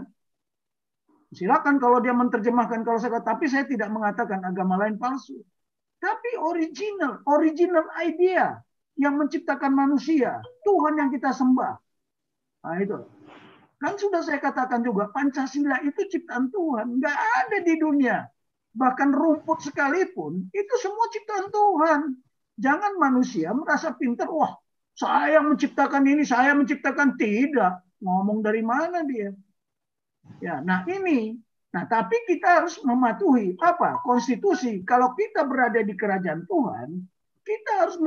Silakan kalau dia menerjemahkan, kalau saya kata, tapi saya tidak mengatakan agama lain palsu. Tapi original idea yang menciptakan manusia, Tuhan yang kita sembah. Nah itu. Kan sudah saya katakan juga, Pancasila itu ciptaan Tuhan. Nggak ada di dunia. Bahkan rumput sekalipun, itu semua ciptaan Tuhan. Jangan manusia merasa pintar, wah saya menciptakan ini, saya menciptakan. Tidak. Ngomong dari mana dia? Ya, nah ini. Nah, tapi kita harus mematuhi apa? Konstitusi. Kalau kita berada di kerajaan Tuhan, kita harus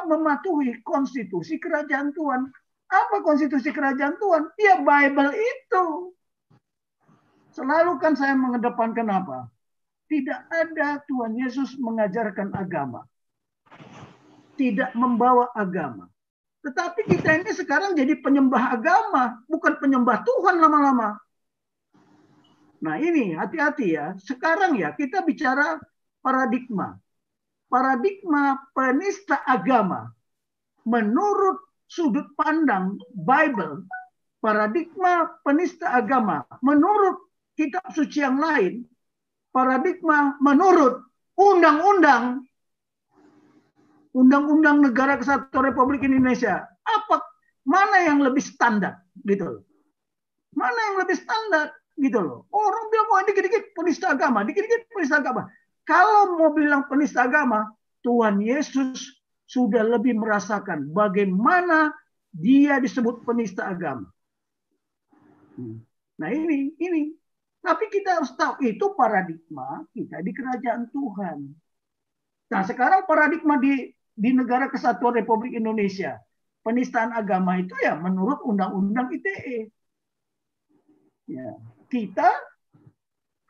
mematuhi konstitusi kerajaan Tuhan. Apa konstitusi kerajaan Tuhan? Ya, Bible itu. Selalu kan saya mengedepankan apa? Tidak ada Tuhan Yesus mengajarkan agama. Tidak membawa agama. Tetapi kita ini sekarang jadi penyembah agama, bukan penyembah Tuhan lama-lama. Nah ini, hati-hati ya. Sekarang ya, kita bicara paradigma. Paradigma penista agama. Menurut sudut pandang Bible, paradigma penista agama. Menurut kitab suci yang lain, paradigma menurut undang-undang Negara Kesatuan Republik Indonesia. Mana yang lebih standar gitu loh. Mana yang lebih standar gitu loh. Orang bilang oh dikit-dikit penista agama, dikit-dikit penista agama. Kalau mau bilang penista agama, Tuhan Yesus sudah lebih merasakan bagaimana dia disebut penista agama. Nah ini. Tapi kita harus tahu itu paradigma kita di kerajaan Tuhan. Nah sekarang paradigma di negara Kesatuan Republik Indonesia, penistaan agama itu ya menurut Undang-Undang ITE. Ya, kita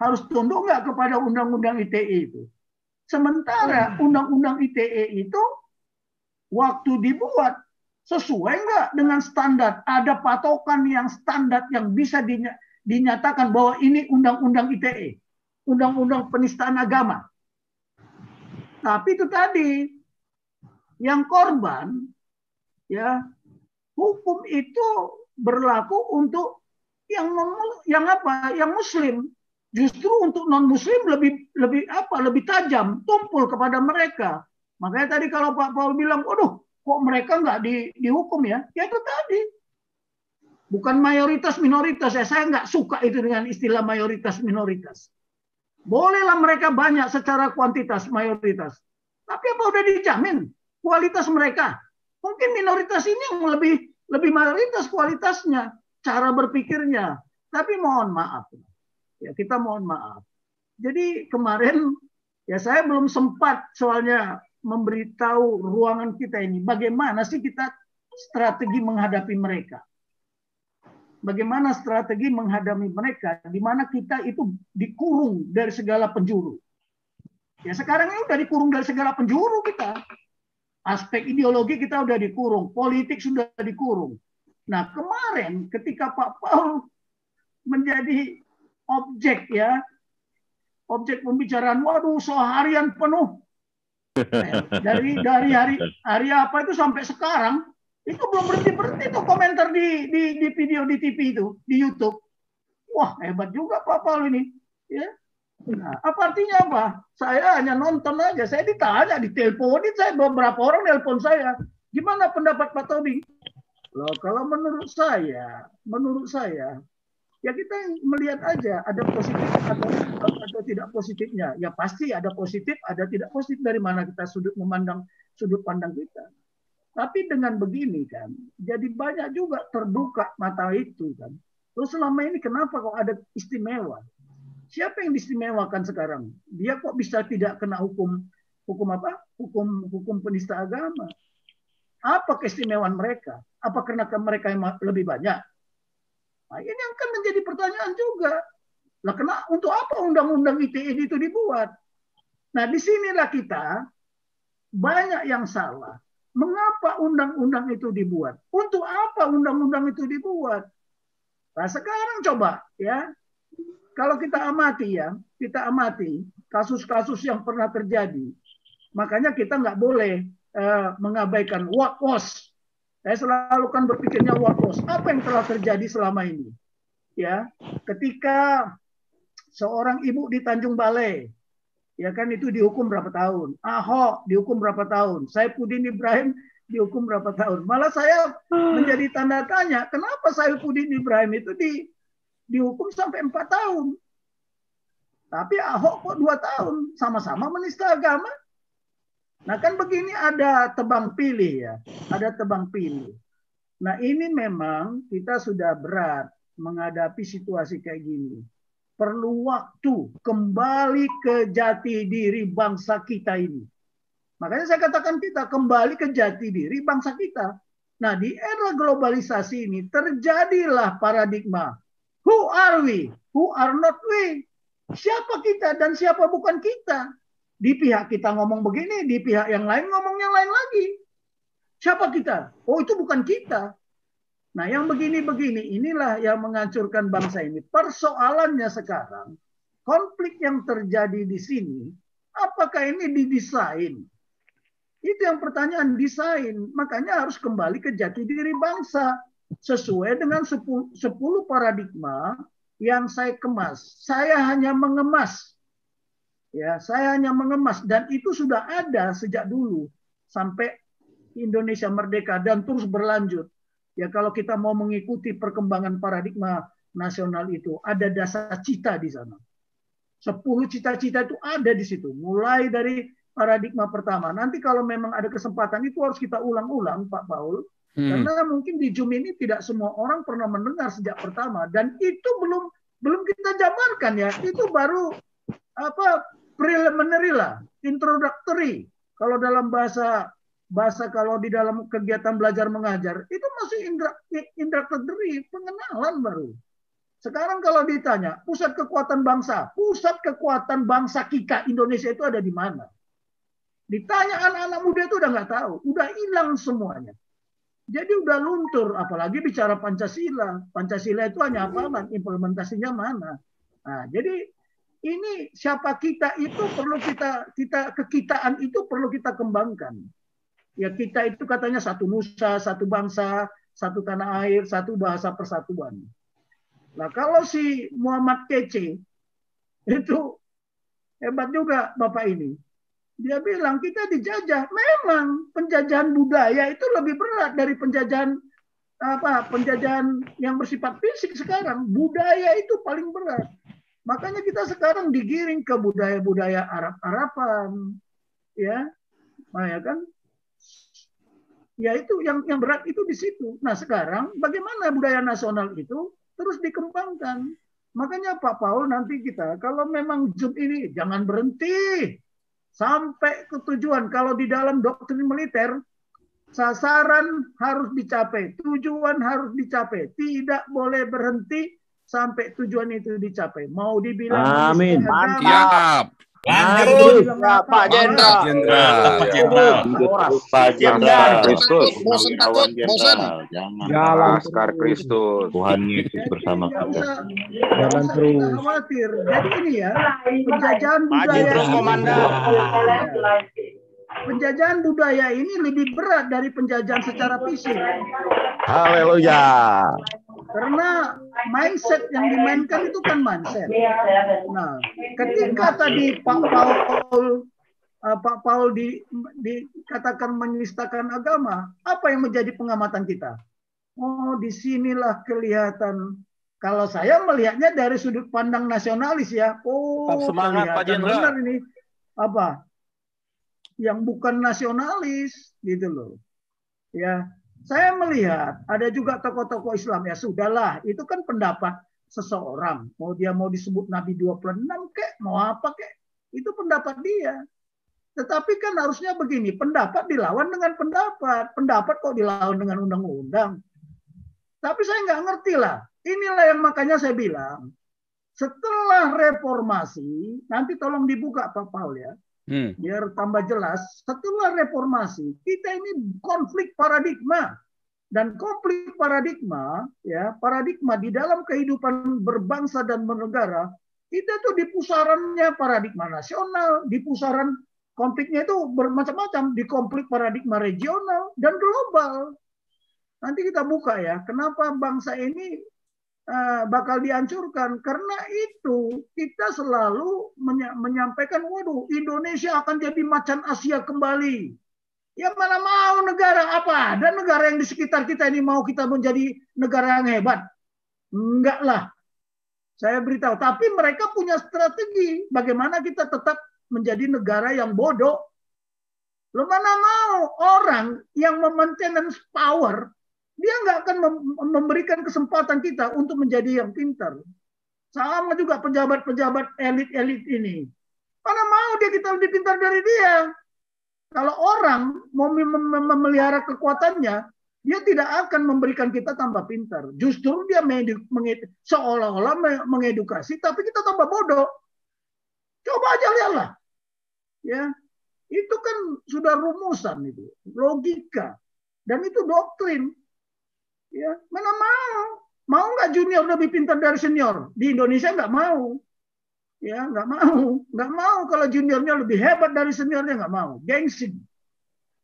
harus tunduk nggak kepada Undang-Undang ITE itu. Sementara Undang-Undang ITE itu waktu dibuat sesuai nggak dengan standar? Ada patokan yang standar yang bisa dinyatakan bahwa ini Undang-Undang ITE, Undang-Undang Penistaan Agama. Tapi itu tadi. Yang korban, ya hukum itu berlaku untuk yang Muslim. Justru untuk non Muslim lebih tajam, tumpul kepada mereka. Makanya tadi kalau Pak Paul bilang, waduh, kok mereka nggak dihukum ya? Ya itu tadi. Bukan mayoritas minoritas ya. Saya nggak suka itu dengan istilah mayoritas minoritas. Bolehlah mereka banyak secara kuantitas mayoritas. Tapi apa udah dijamin? kualitas mereka. Mungkin minoritas ini yang lebih mayoritas kualitasnya, cara berpikirnya. Tapi mohon maaf, ya kita mohon maaf. Jadi kemarin ya saya belum sempat soalnya memberitahu ruangan kita ini bagaimana sih kita strategi menghadapi mereka. Bagaimana strategi menghadapi mereka, di mana kita itu dikurung dari segala penjuru. Ya sekarang ini udah dikurung dari segala penjuru kita. Aspek ideologi kita udah dikurung, politik sudah dikurung. Nah kemarin ketika Pak Paul menjadi objek ya, objek pembicaraan, waduh seharian penuh. Dari hari apa itu sampai sekarang itu belum berhenti tuh komentar di video di TV itu, di YouTube. Wah hebat juga Pak Paul ini. Ya. Nah, apa artinya apa? Saya hanya nonton aja. Saya ditanya, diteleponin, saya beberapa orang nelpon saya. Gimana pendapat Pak Tobing? Loh, kalau menurut saya, ya kita melihat aja ada positif atau tidak positifnya. Ya pasti ada positif, ada tidak positif dari mana kita sudut pandang kita. Tapi dengan begini kan, jadi banyak juga terbuka mata itu kan. Terus selama ini kenapa kok ada istimewa? Siapa yang diistimewakan sekarang? Dia kok bisa tidak kena hukum apa? Hukum penista agama? Apa keistimewaan mereka? Apa karena mereka yang lebih banyak? Nah, ini akan menjadi pertanyaan juga. Lah untuk apa undang-undang ITE itu dibuat? Nah, disinilah kita banyak yang salah. Mengapa undang-undang itu dibuat? Untuk apa undang-undang itu dibuat? Nah, sekarang coba ya, kalau kita amati kasus-kasus yang pernah terjadi, makanya kita nggak boleh mengabaikan what was. Saya selalu kan berpikirnya what was. Apa yang telah terjadi selama ini? Ya, ketika seorang ibu di Tanjung Balai, ya kan itu dihukum berapa tahun? Ahok dihukum berapa tahun? Saifuddin Ibrahim dihukum berapa tahun? Malah saya menjadi tanda tanya, kenapa Saifuddin Ibrahim itu dihukum sampai 4 tahun? Tapi Ahok kok 2 tahun? Sama-sama menista agama. Nah kan begini ada tebang pilih ya. Ada tebang pilih. Nah ini memang kita sudah berat menghadapi situasi kayak gini. Perlu waktu kembali ke jati diri bangsa kita ini. Makanya saya katakan kita kembali ke jati diri bangsa kita. Nah di era globalisasi ini terjadilah paradigma. Who are we? Who are not we? Siapa kita dan siapa bukan kita? Di pihak kita ngomong begini, di pihak yang lain ngomong yang lain lagi. Siapa kita? Oh itu bukan kita. Nah, yang begini-begini inilah yang menghancurkan bangsa ini. Persoalannya sekarang, konflik yang terjadi di sini, apakah ini didesain? Itu yang pertanyaan, desain. Makanya harus kembali ke jati diri bangsa. Sesuai dengan 10 paradigma yang saya kemas. Saya hanya mengemas. Ya, saya hanya mengemas. Dan itu sudah ada sejak dulu. Sampai Indonesia merdeka dan terus berlanjut. Ya kalau kita mau mengikuti perkembangan paradigma nasional itu, ada dasar cita di sana. 10 cita-cita itu ada di situ. Mulai dari paradigma pertama. Nanti kalau memang ada kesempatan itu harus kita ulang-ulang, Pak Paul. Karena mungkin di Zoom ini tidak semua orang pernah mendengar sejak pertama. Dan itu belum kita jabarkan ya. Itu baru preliminary lah, introductory. Kalau dalam bahasa kalau di dalam kegiatan belajar mengajar itu masih introductory, pengenalan baru. Sekarang kalau ditanya pusat kekuatan bangsa kita Indonesia itu ada di mana? Ditanya anak-anak muda itu udah nggak tahu, udah hilang semuanya. Jadi udah luntur, apalagi bicara Pancasila. Pancasila itu hanya apa? Implementasinya mana? Nah, jadi ini siapa kita itu perlu kekitaan itu perlu kita kembangkan. Ya kita itu katanya satu nusa, satu bangsa, satu tanah air, satu bahasa persatuan. Nah kalau si Muhammad Kece itu hebat juga Bapak ini. Dia bilang kita dijajah. Memang penjajahan budaya itu lebih berat dari penjajahan yang bersifat fisik sekarang. Budaya itu paling berat. Makanya kita sekarang digiring ke budaya-budaya Arab-Araban. Ya. Nah, ya kan? Ya itu yang berat itu di situ. Nah sekarang bagaimana budaya nasional itu terus dikembangkan. Makanya Pak Paul nanti kita kalau memang Zoom ini jangan berhenti sampai ke tujuan. Kalau di dalam doktrin militer sasaran harus dicapai, tujuan harus dicapai, tidak boleh berhenti sampai tujuan itu dicapai. Mau dibilang amin. Mantap. Lanjut, Pak Jenderal. Pak Jenderal. Bosan takut, bosan. Jangan. Laskar Kristus. Tuhan Yesus bersama kita. Jangan terus khawatir. Jadi ini ya, penjajahan budaya penjajahan budaya ini lebih berat dari penjajahan secara fisik. Haleluya. Karena mindset yang dimainkan itu kan mindset. Nah, ketika tadi Pak Paul dikatakan menistakan agama, apa yang menjadi pengamatan kita? Oh, disinilah kelihatan. Kalau saya melihatnya dari sudut pandang nasionalis ya. Oh, semangat Pak Jenderal. Benar ini apa? Yang bukan nasionalis gitu loh. Ya. Saya melihat ada juga tokoh-tokoh Islam, ya sudahlah, itu kan pendapat seseorang. Mau dia mau disebut Nabi 26 kek, mau apa kek, itu pendapat dia. Tetapi kan harusnya begini, pendapat dilawan dengan pendapat kok dilawan dengan undang-undang. Tapi saya nggak ngerti lah. Inilah yang makanya saya bilang, setelah reformasi, nanti tolong dibuka Pak Paul ya, biar tambah jelas. Setelah reformasi, kita ini konflik paradigma. Dan konflik paradigma, ya paradigma di dalam kehidupan berbangsa dan bernegara, kita tuh di pusarannya paradigma nasional, di pusaran konfliknya itu bermacam-macam, di konflik paradigma regional dan global. Nanti kita buka ya, kenapa bangsa ini bakal dihancurkan. Karena itu kita selalu menyampaikan, waduh Indonesia akan jadi macan Asia kembali. Ya mana mau negara apa? Dan negara yang di sekitar kita ini mau kita menjadi negara yang hebat? Enggak lah. Saya beritahu. Tapi mereka punya strategi. Bagaimana kita tetap menjadi negara yang bodoh. Lo mana mau orang yang maintenance power, dia nggak akan memberikan kesempatan kita untuk menjadi yang pintar. Sama juga pejabat-pejabat elit-elit ini. Mana mau kita lebih pintar dari dia. Kalau orang mau memelihara kekuatannya, dia tidak akan memberikan kita tambah pintar. Justru dia seolah-olah mengedukasi, tapi kita tambah bodoh. Coba aja lihatlah. Ya, itu kan sudah rumusan itu, logika, dan itu doktrin. Ya, mana mau nggak junior lebih pintar dari senior? Di Indonesia nggak mau. Ya, nggak mau kalau juniornya lebih hebat dari seniornya, nggak mau, gengsi.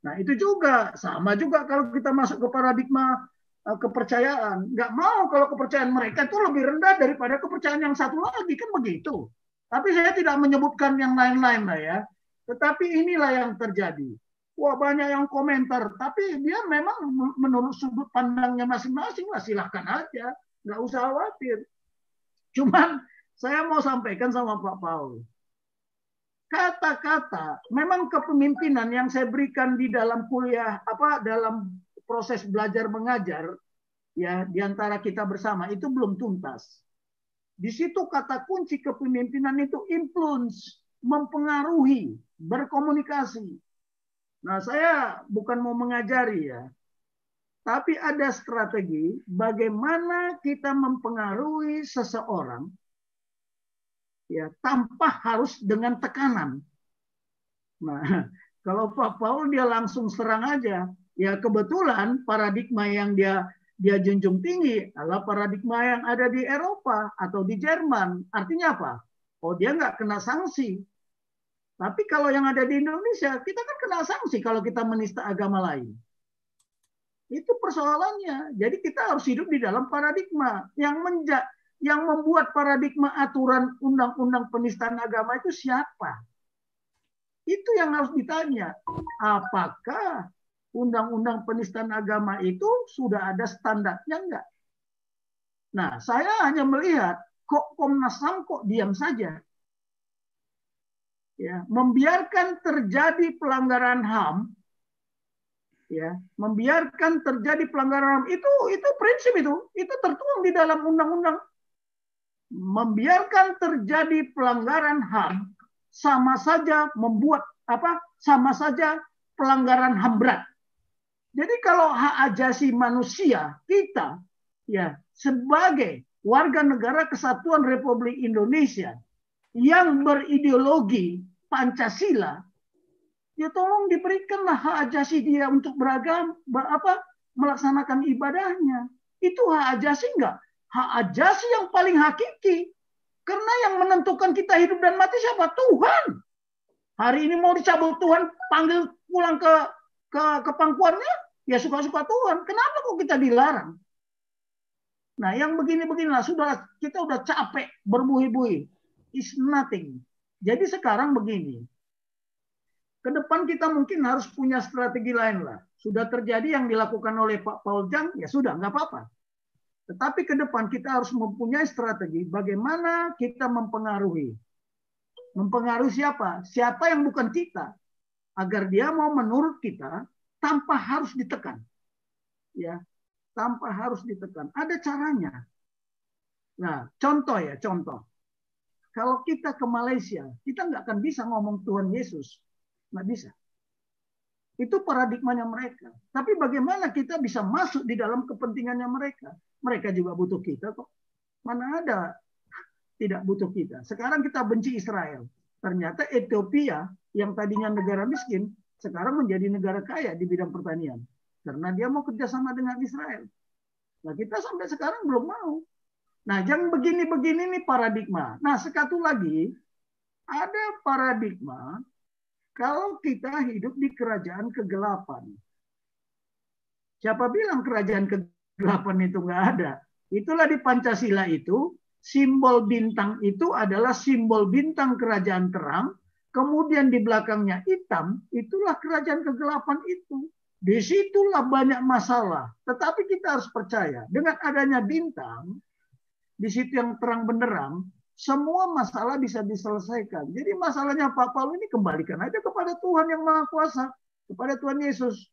Nah itu juga sama juga kalau kita masuk ke paradigma kepercayaan, nggak mau kalau kepercayaan mereka itu lebih rendah daripada kepercayaan yang satu lagi, kan begitu. Tapi saya tidak menyebutkan yang lain-lain lah ya, tetapi inilah yang terjadi. Wah banyak yang komentar, tapi dia memang menurut sudut pandangnya masing-masing lah, silahkan aja, nggak usah khawatir. Cuman saya mau sampaikan sama Pak Paul. Kata-kata, memang kepemimpinan yang saya berikan di dalam kuliah, dalam proses belajar mengajar, ya di antara kita bersama itu belum tuntas. Di situ kata kunci kepemimpinan itu influence, mempengaruhi, berkomunikasi. Nah, saya bukan mau mengajari ya, tapi ada strategi bagaimana kita mempengaruhi seseorang. Ya, tanpa harus dengan tekanan. Nah, kalau Pak Paul dia langsung serang aja, ya kebetulan paradigma yang dia junjung tinggi adalah paradigma yang ada di Eropa atau di Jerman. Artinya apa? Oh, dia nggak kena sanksi. Tapi kalau yang ada di Indonesia, kita kan kena sanksi kalau kita menista agama lain. Itu persoalannya. Jadi kita harus hidup di dalam paradigma yang membuat paradigma aturan undang-undang penistaan agama itu siapa? Itu yang harus ditanya. Apakah undang-undang penistaan agama itu sudah ada standarnya enggak? Nah, saya hanya melihat kok Komnas HAM kok diam saja. Ya, membiarkan terjadi pelanggaran HAM ya, membiarkan terjadi pelanggaran HAM itu prinsip itu tertuang di dalam undang-undang. Membiarkan terjadi pelanggaran HAM sama saja sama saja pelanggaran HAM berat. Jadi kalau hak asasi manusia kita ya sebagai warga negara Kesatuan Republik Indonesia yang berideologi Pancasila, ya tolong diberikanlah hak asasi dia untuk melaksanakan ibadahnya. Itu hak asasi enggak? Hak asasi yang paling hakiki. Karena yang menentukan kita hidup dan mati siapa? Tuhan. Hari ini mau dicabut Tuhan, panggil pulang ke pangkuannya, ya suka-suka Tuhan. Kenapa kok kita dilarang? Nah, yang begini-beginilah kita udah capek berbuih-buih. It's nothing. Jadi sekarang begini. Ke depan kita mungkin harus punya strategi lain lah. Sudah terjadi yang dilakukan oleh Pak Paul Jang, ya sudah, nggak apa-apa. Tetapi ke depan kita harus mempunyai strategi bagaimana kita mempengaruhi. Mempengaruhi siapa? Siapa yang bukan kita. Agar dia mau menurut kita tanpa harus ditekan. Ya, tanpa harus ditekan. Ada caranya. Nah, contoh. Kalau kita ke Malaysia, kita nggak akan bisa ngomong Tuhan Yesus. Nggak bisa. Itu paradigmanya mereka. Tapi bagaimana kita bisa masuk di dalam kepentingannya mereka? Mereka juga butuh kita kok. Mana ada tidak butuh kita. Sekarang kita benci Israel. Ternyata Ethiopia yang tadinya negara miskin, sekarang menjadi negara kaya di bidang pertanian. Karena dia mau kerjasama dengan Israel. Nah kita sampai sekarang belum mau. Nah yang begini-begini nih paradigma. Nah satu lagi, ada paradigma kalau kita hidup di kerajaan kegelapan. Siapa bilang kerajaan kegelapan itu nggak ada? Itulah di Pancasila itu, simbol bintang itu adalah simbol bintang kerajaan terang, kemudian di belakangnya hitam, itulah kerajaan kegelapan itu. Disitulah banyak masalah. Tetapi kita harus percaya, dengan adanya bintang, di situ yang terang benderang, semua masalah bisa diselesaikan. Jadi masalahnya Pak Paul ini kembalikan aja kepada Tuhan yang Maha Kuasa, kepada Tuhan Yesus.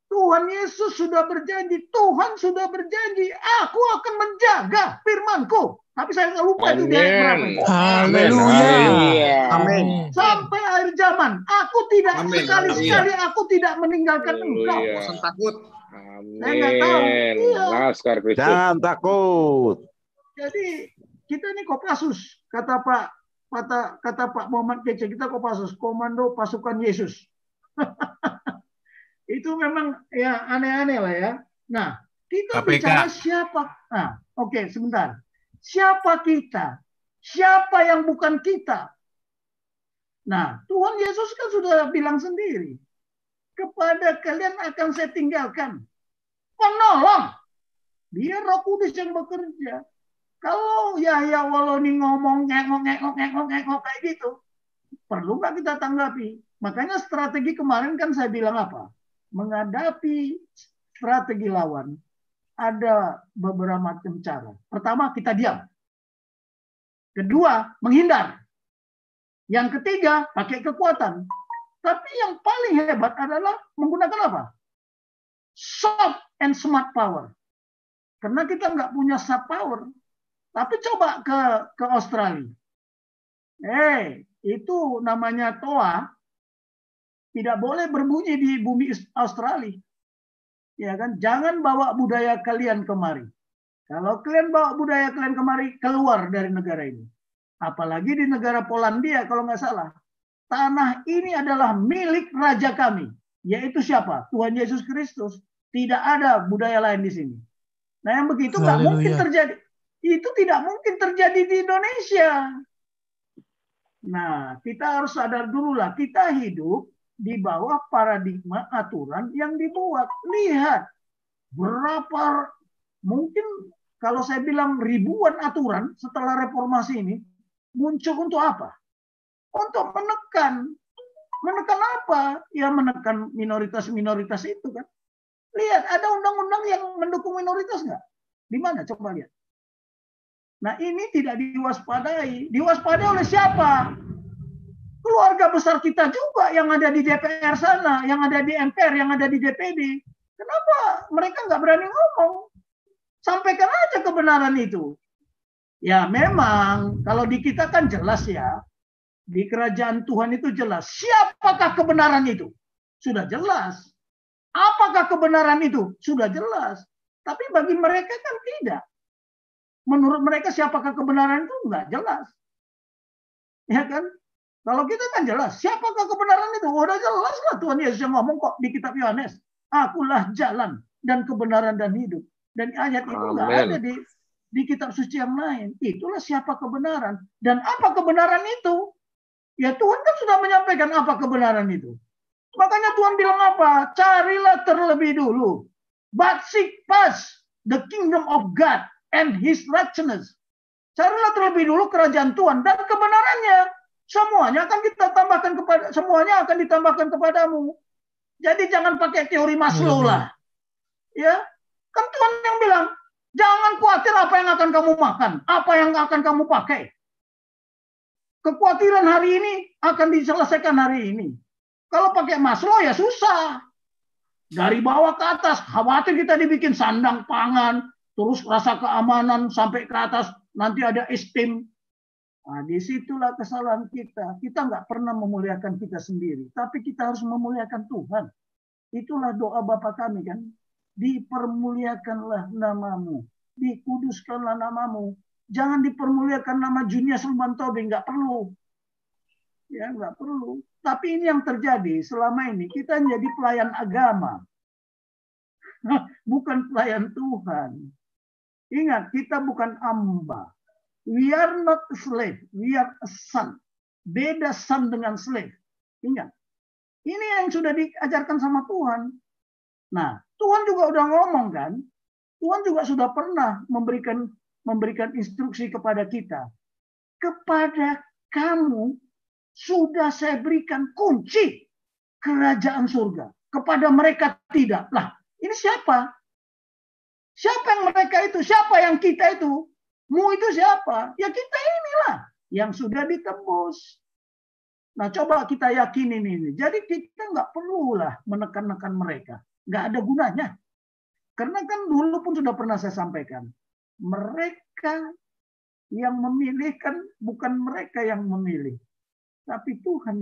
Tuhan Yesus sudah berjanji, Tuhan sudah berjanji, aku akan menjaga firman-Ku. Tapi saya nggak lupa itu di ayat berapa itu. Haleluya. Amin. Sampai akhir zaman, aku tidak sekali-sekali aku tidak meninggalkan engkau. Bosan takut. Saya nggak tahu. Iya. Laskar Kristus. Jangan takut. Jadi kita ini Kopassus, kata Pak Muhammad Kece, kita Kopassus, Komando Pasukan Yesus. Itu memang ya aneh-aneh lah ya. Nah, kita KPK. bicara siapa? Nah, oke, sebentar. Siapa kita? Siapa yang bukan kita? Nah, Tuhan Yesus kan sudah bilang sendiri. Kepada kalian akan saya tinggalkan penolong. Biar Roh Kudus yang bekerja. Kalau Yahya Waloni ngomong ngengok kayak gitu, perlu nggak kita tanggapi? Makanya strategi kemarin kan saya bilang apa? Menghadapi strategi lawan ada beberapa macam cara. Pertama, kita diam. Kedua, menghindar. Yang ketiga, pakai kekuatan. Tapi yang paling hebat adalah menggunakan apa? Soft and smart power. Karena kita nggak punya soft power. Tapi coba ke Australia. Itu namanya toa. Tidak boleh berbunyi di bumi Australia. Ya kan? Jangan bawa budaya kalian kemari. Kalau kalian bawa budaya kalian kemari, keluar dari negara ini. Apalagi di negara Polandia kalau nggak salah. Tanah ini adalah milik raja kami. Yaitu siapa? Tuhan Yesus Kristus. Tidak ada budaya lain di sini. Nah yang begitu nggak mungkin terjadi. Itu tidak mungkin terjadi di Indonesia. Nah, kita harus sadar dulu lah. Kita hidup di bawah paradigma aturan yang dibuat. Lihat, berapa, mungkin kalau saya bilang ribuan aturan setelah reformasi ini, muncul untuk apa? Untuk menekan. Menekan apa? Ya menekan minoritas-minoritas itu kan. Lihat, ada undang-undang yang mendukung minoritas nggak? Di mana? Coba lihat. Nah ini tidak diwaspadai. Diwaspadai oleh siapa? Keluarga besar kita juga yang ada di DPR sana, yang ada di MPR, yang ada di DPD. Kenapa mereka nggak berani ngomong? Sampaikan aja kebenaran itu. Ya memang, kalau di kita kan jelas ya. Di kerajaan Tuhan itu jelas. Siapakah kebenaran itu? Sudah jelas. Apakah kebenaran itu? Sudah jelas. Tapi bagi mereka kan tidak. Menurut mereka siapakah kebenaran itu? Enggak jelas. Ya kan? Kalau kita kan jelas. Siapakah kebenaran itu? Udah jelas lah Tuhan Yesus yang ngomong kok di kitab Yohanes. Akulah jalan dan kebenaran dan hidup. Dan ayat itu nggak ada di kitab suci yang lain. Itulah siapa kebenaran. Dan apa kebenaran itu? Ya Tuhan kan sudah menyampaikan apa kebenaran itu. Makanya Tuhan bilang apa? Carilah terlebih dulu. But seek first the kingdom of God and His righteousness. Carilah terlebih dulu kerajaan Tuhan dan kebenarannya. Semuanya akan kita tambahkan semuanya akan ditambahkan kepadamu. Jadi jangan pakai teori Maslow lah. Ya, kan Tuhan yang bilang, jangan khawatir apa yang akan kamu makan, apa yang akan kamu pakai. Kekhawatiran hari ini akan diselesaikan hari ini. Kalau pakai Maslow ya susah. Dari bawah ke atas, khawatir kita dibikin sandang pangan, terus rasa keamanan sampai ke atas, nanti ada esteem. Nah, disitulah kesalahan kita. Kita nggak pernah memuliakan kita sendiri, tapi kita harus memuliakan Tuhan. Itulah doa Bapa kami kan. Dipermuliakanlah namamu, dikuduskanlah namamu. Jangan dipermuliakan nama Junius Ruban Tobing, nggak perlu. Ya, nggak perlu. Tapi ini yang terjadi selama ini, kita menjadi pelayan agama. Bukan pelayan Tuhan. Ingat, kita bukan hamba. We are not a slave, we are a son. Beda son dengan slave. Ingat, ini yang sudah diajarkan sama Tuhan. Nah, Tuhan juga udah ngomong kan, Tuhan juga sudah pernah memberikan instruksi kepada kita. Kepada kamu sudah saya berikan kunci kerajaan surga. Kepada mereka tidak. Lah, ini siapa? Siapa yang mereka itu? Siapa yang kita itu? Mu itu siapa? Ya kita inilah yang sudah ditebus. Nah, coba kita yakinin ini. Jadi kita nggak perlulah menekan-nekan mereka. Nggak ada gunanya. Karena kan dulu pun sudah pernah saya sampaikan. Mereka yang memilih kan bukan mereka yang memilih. Tapi Tuhan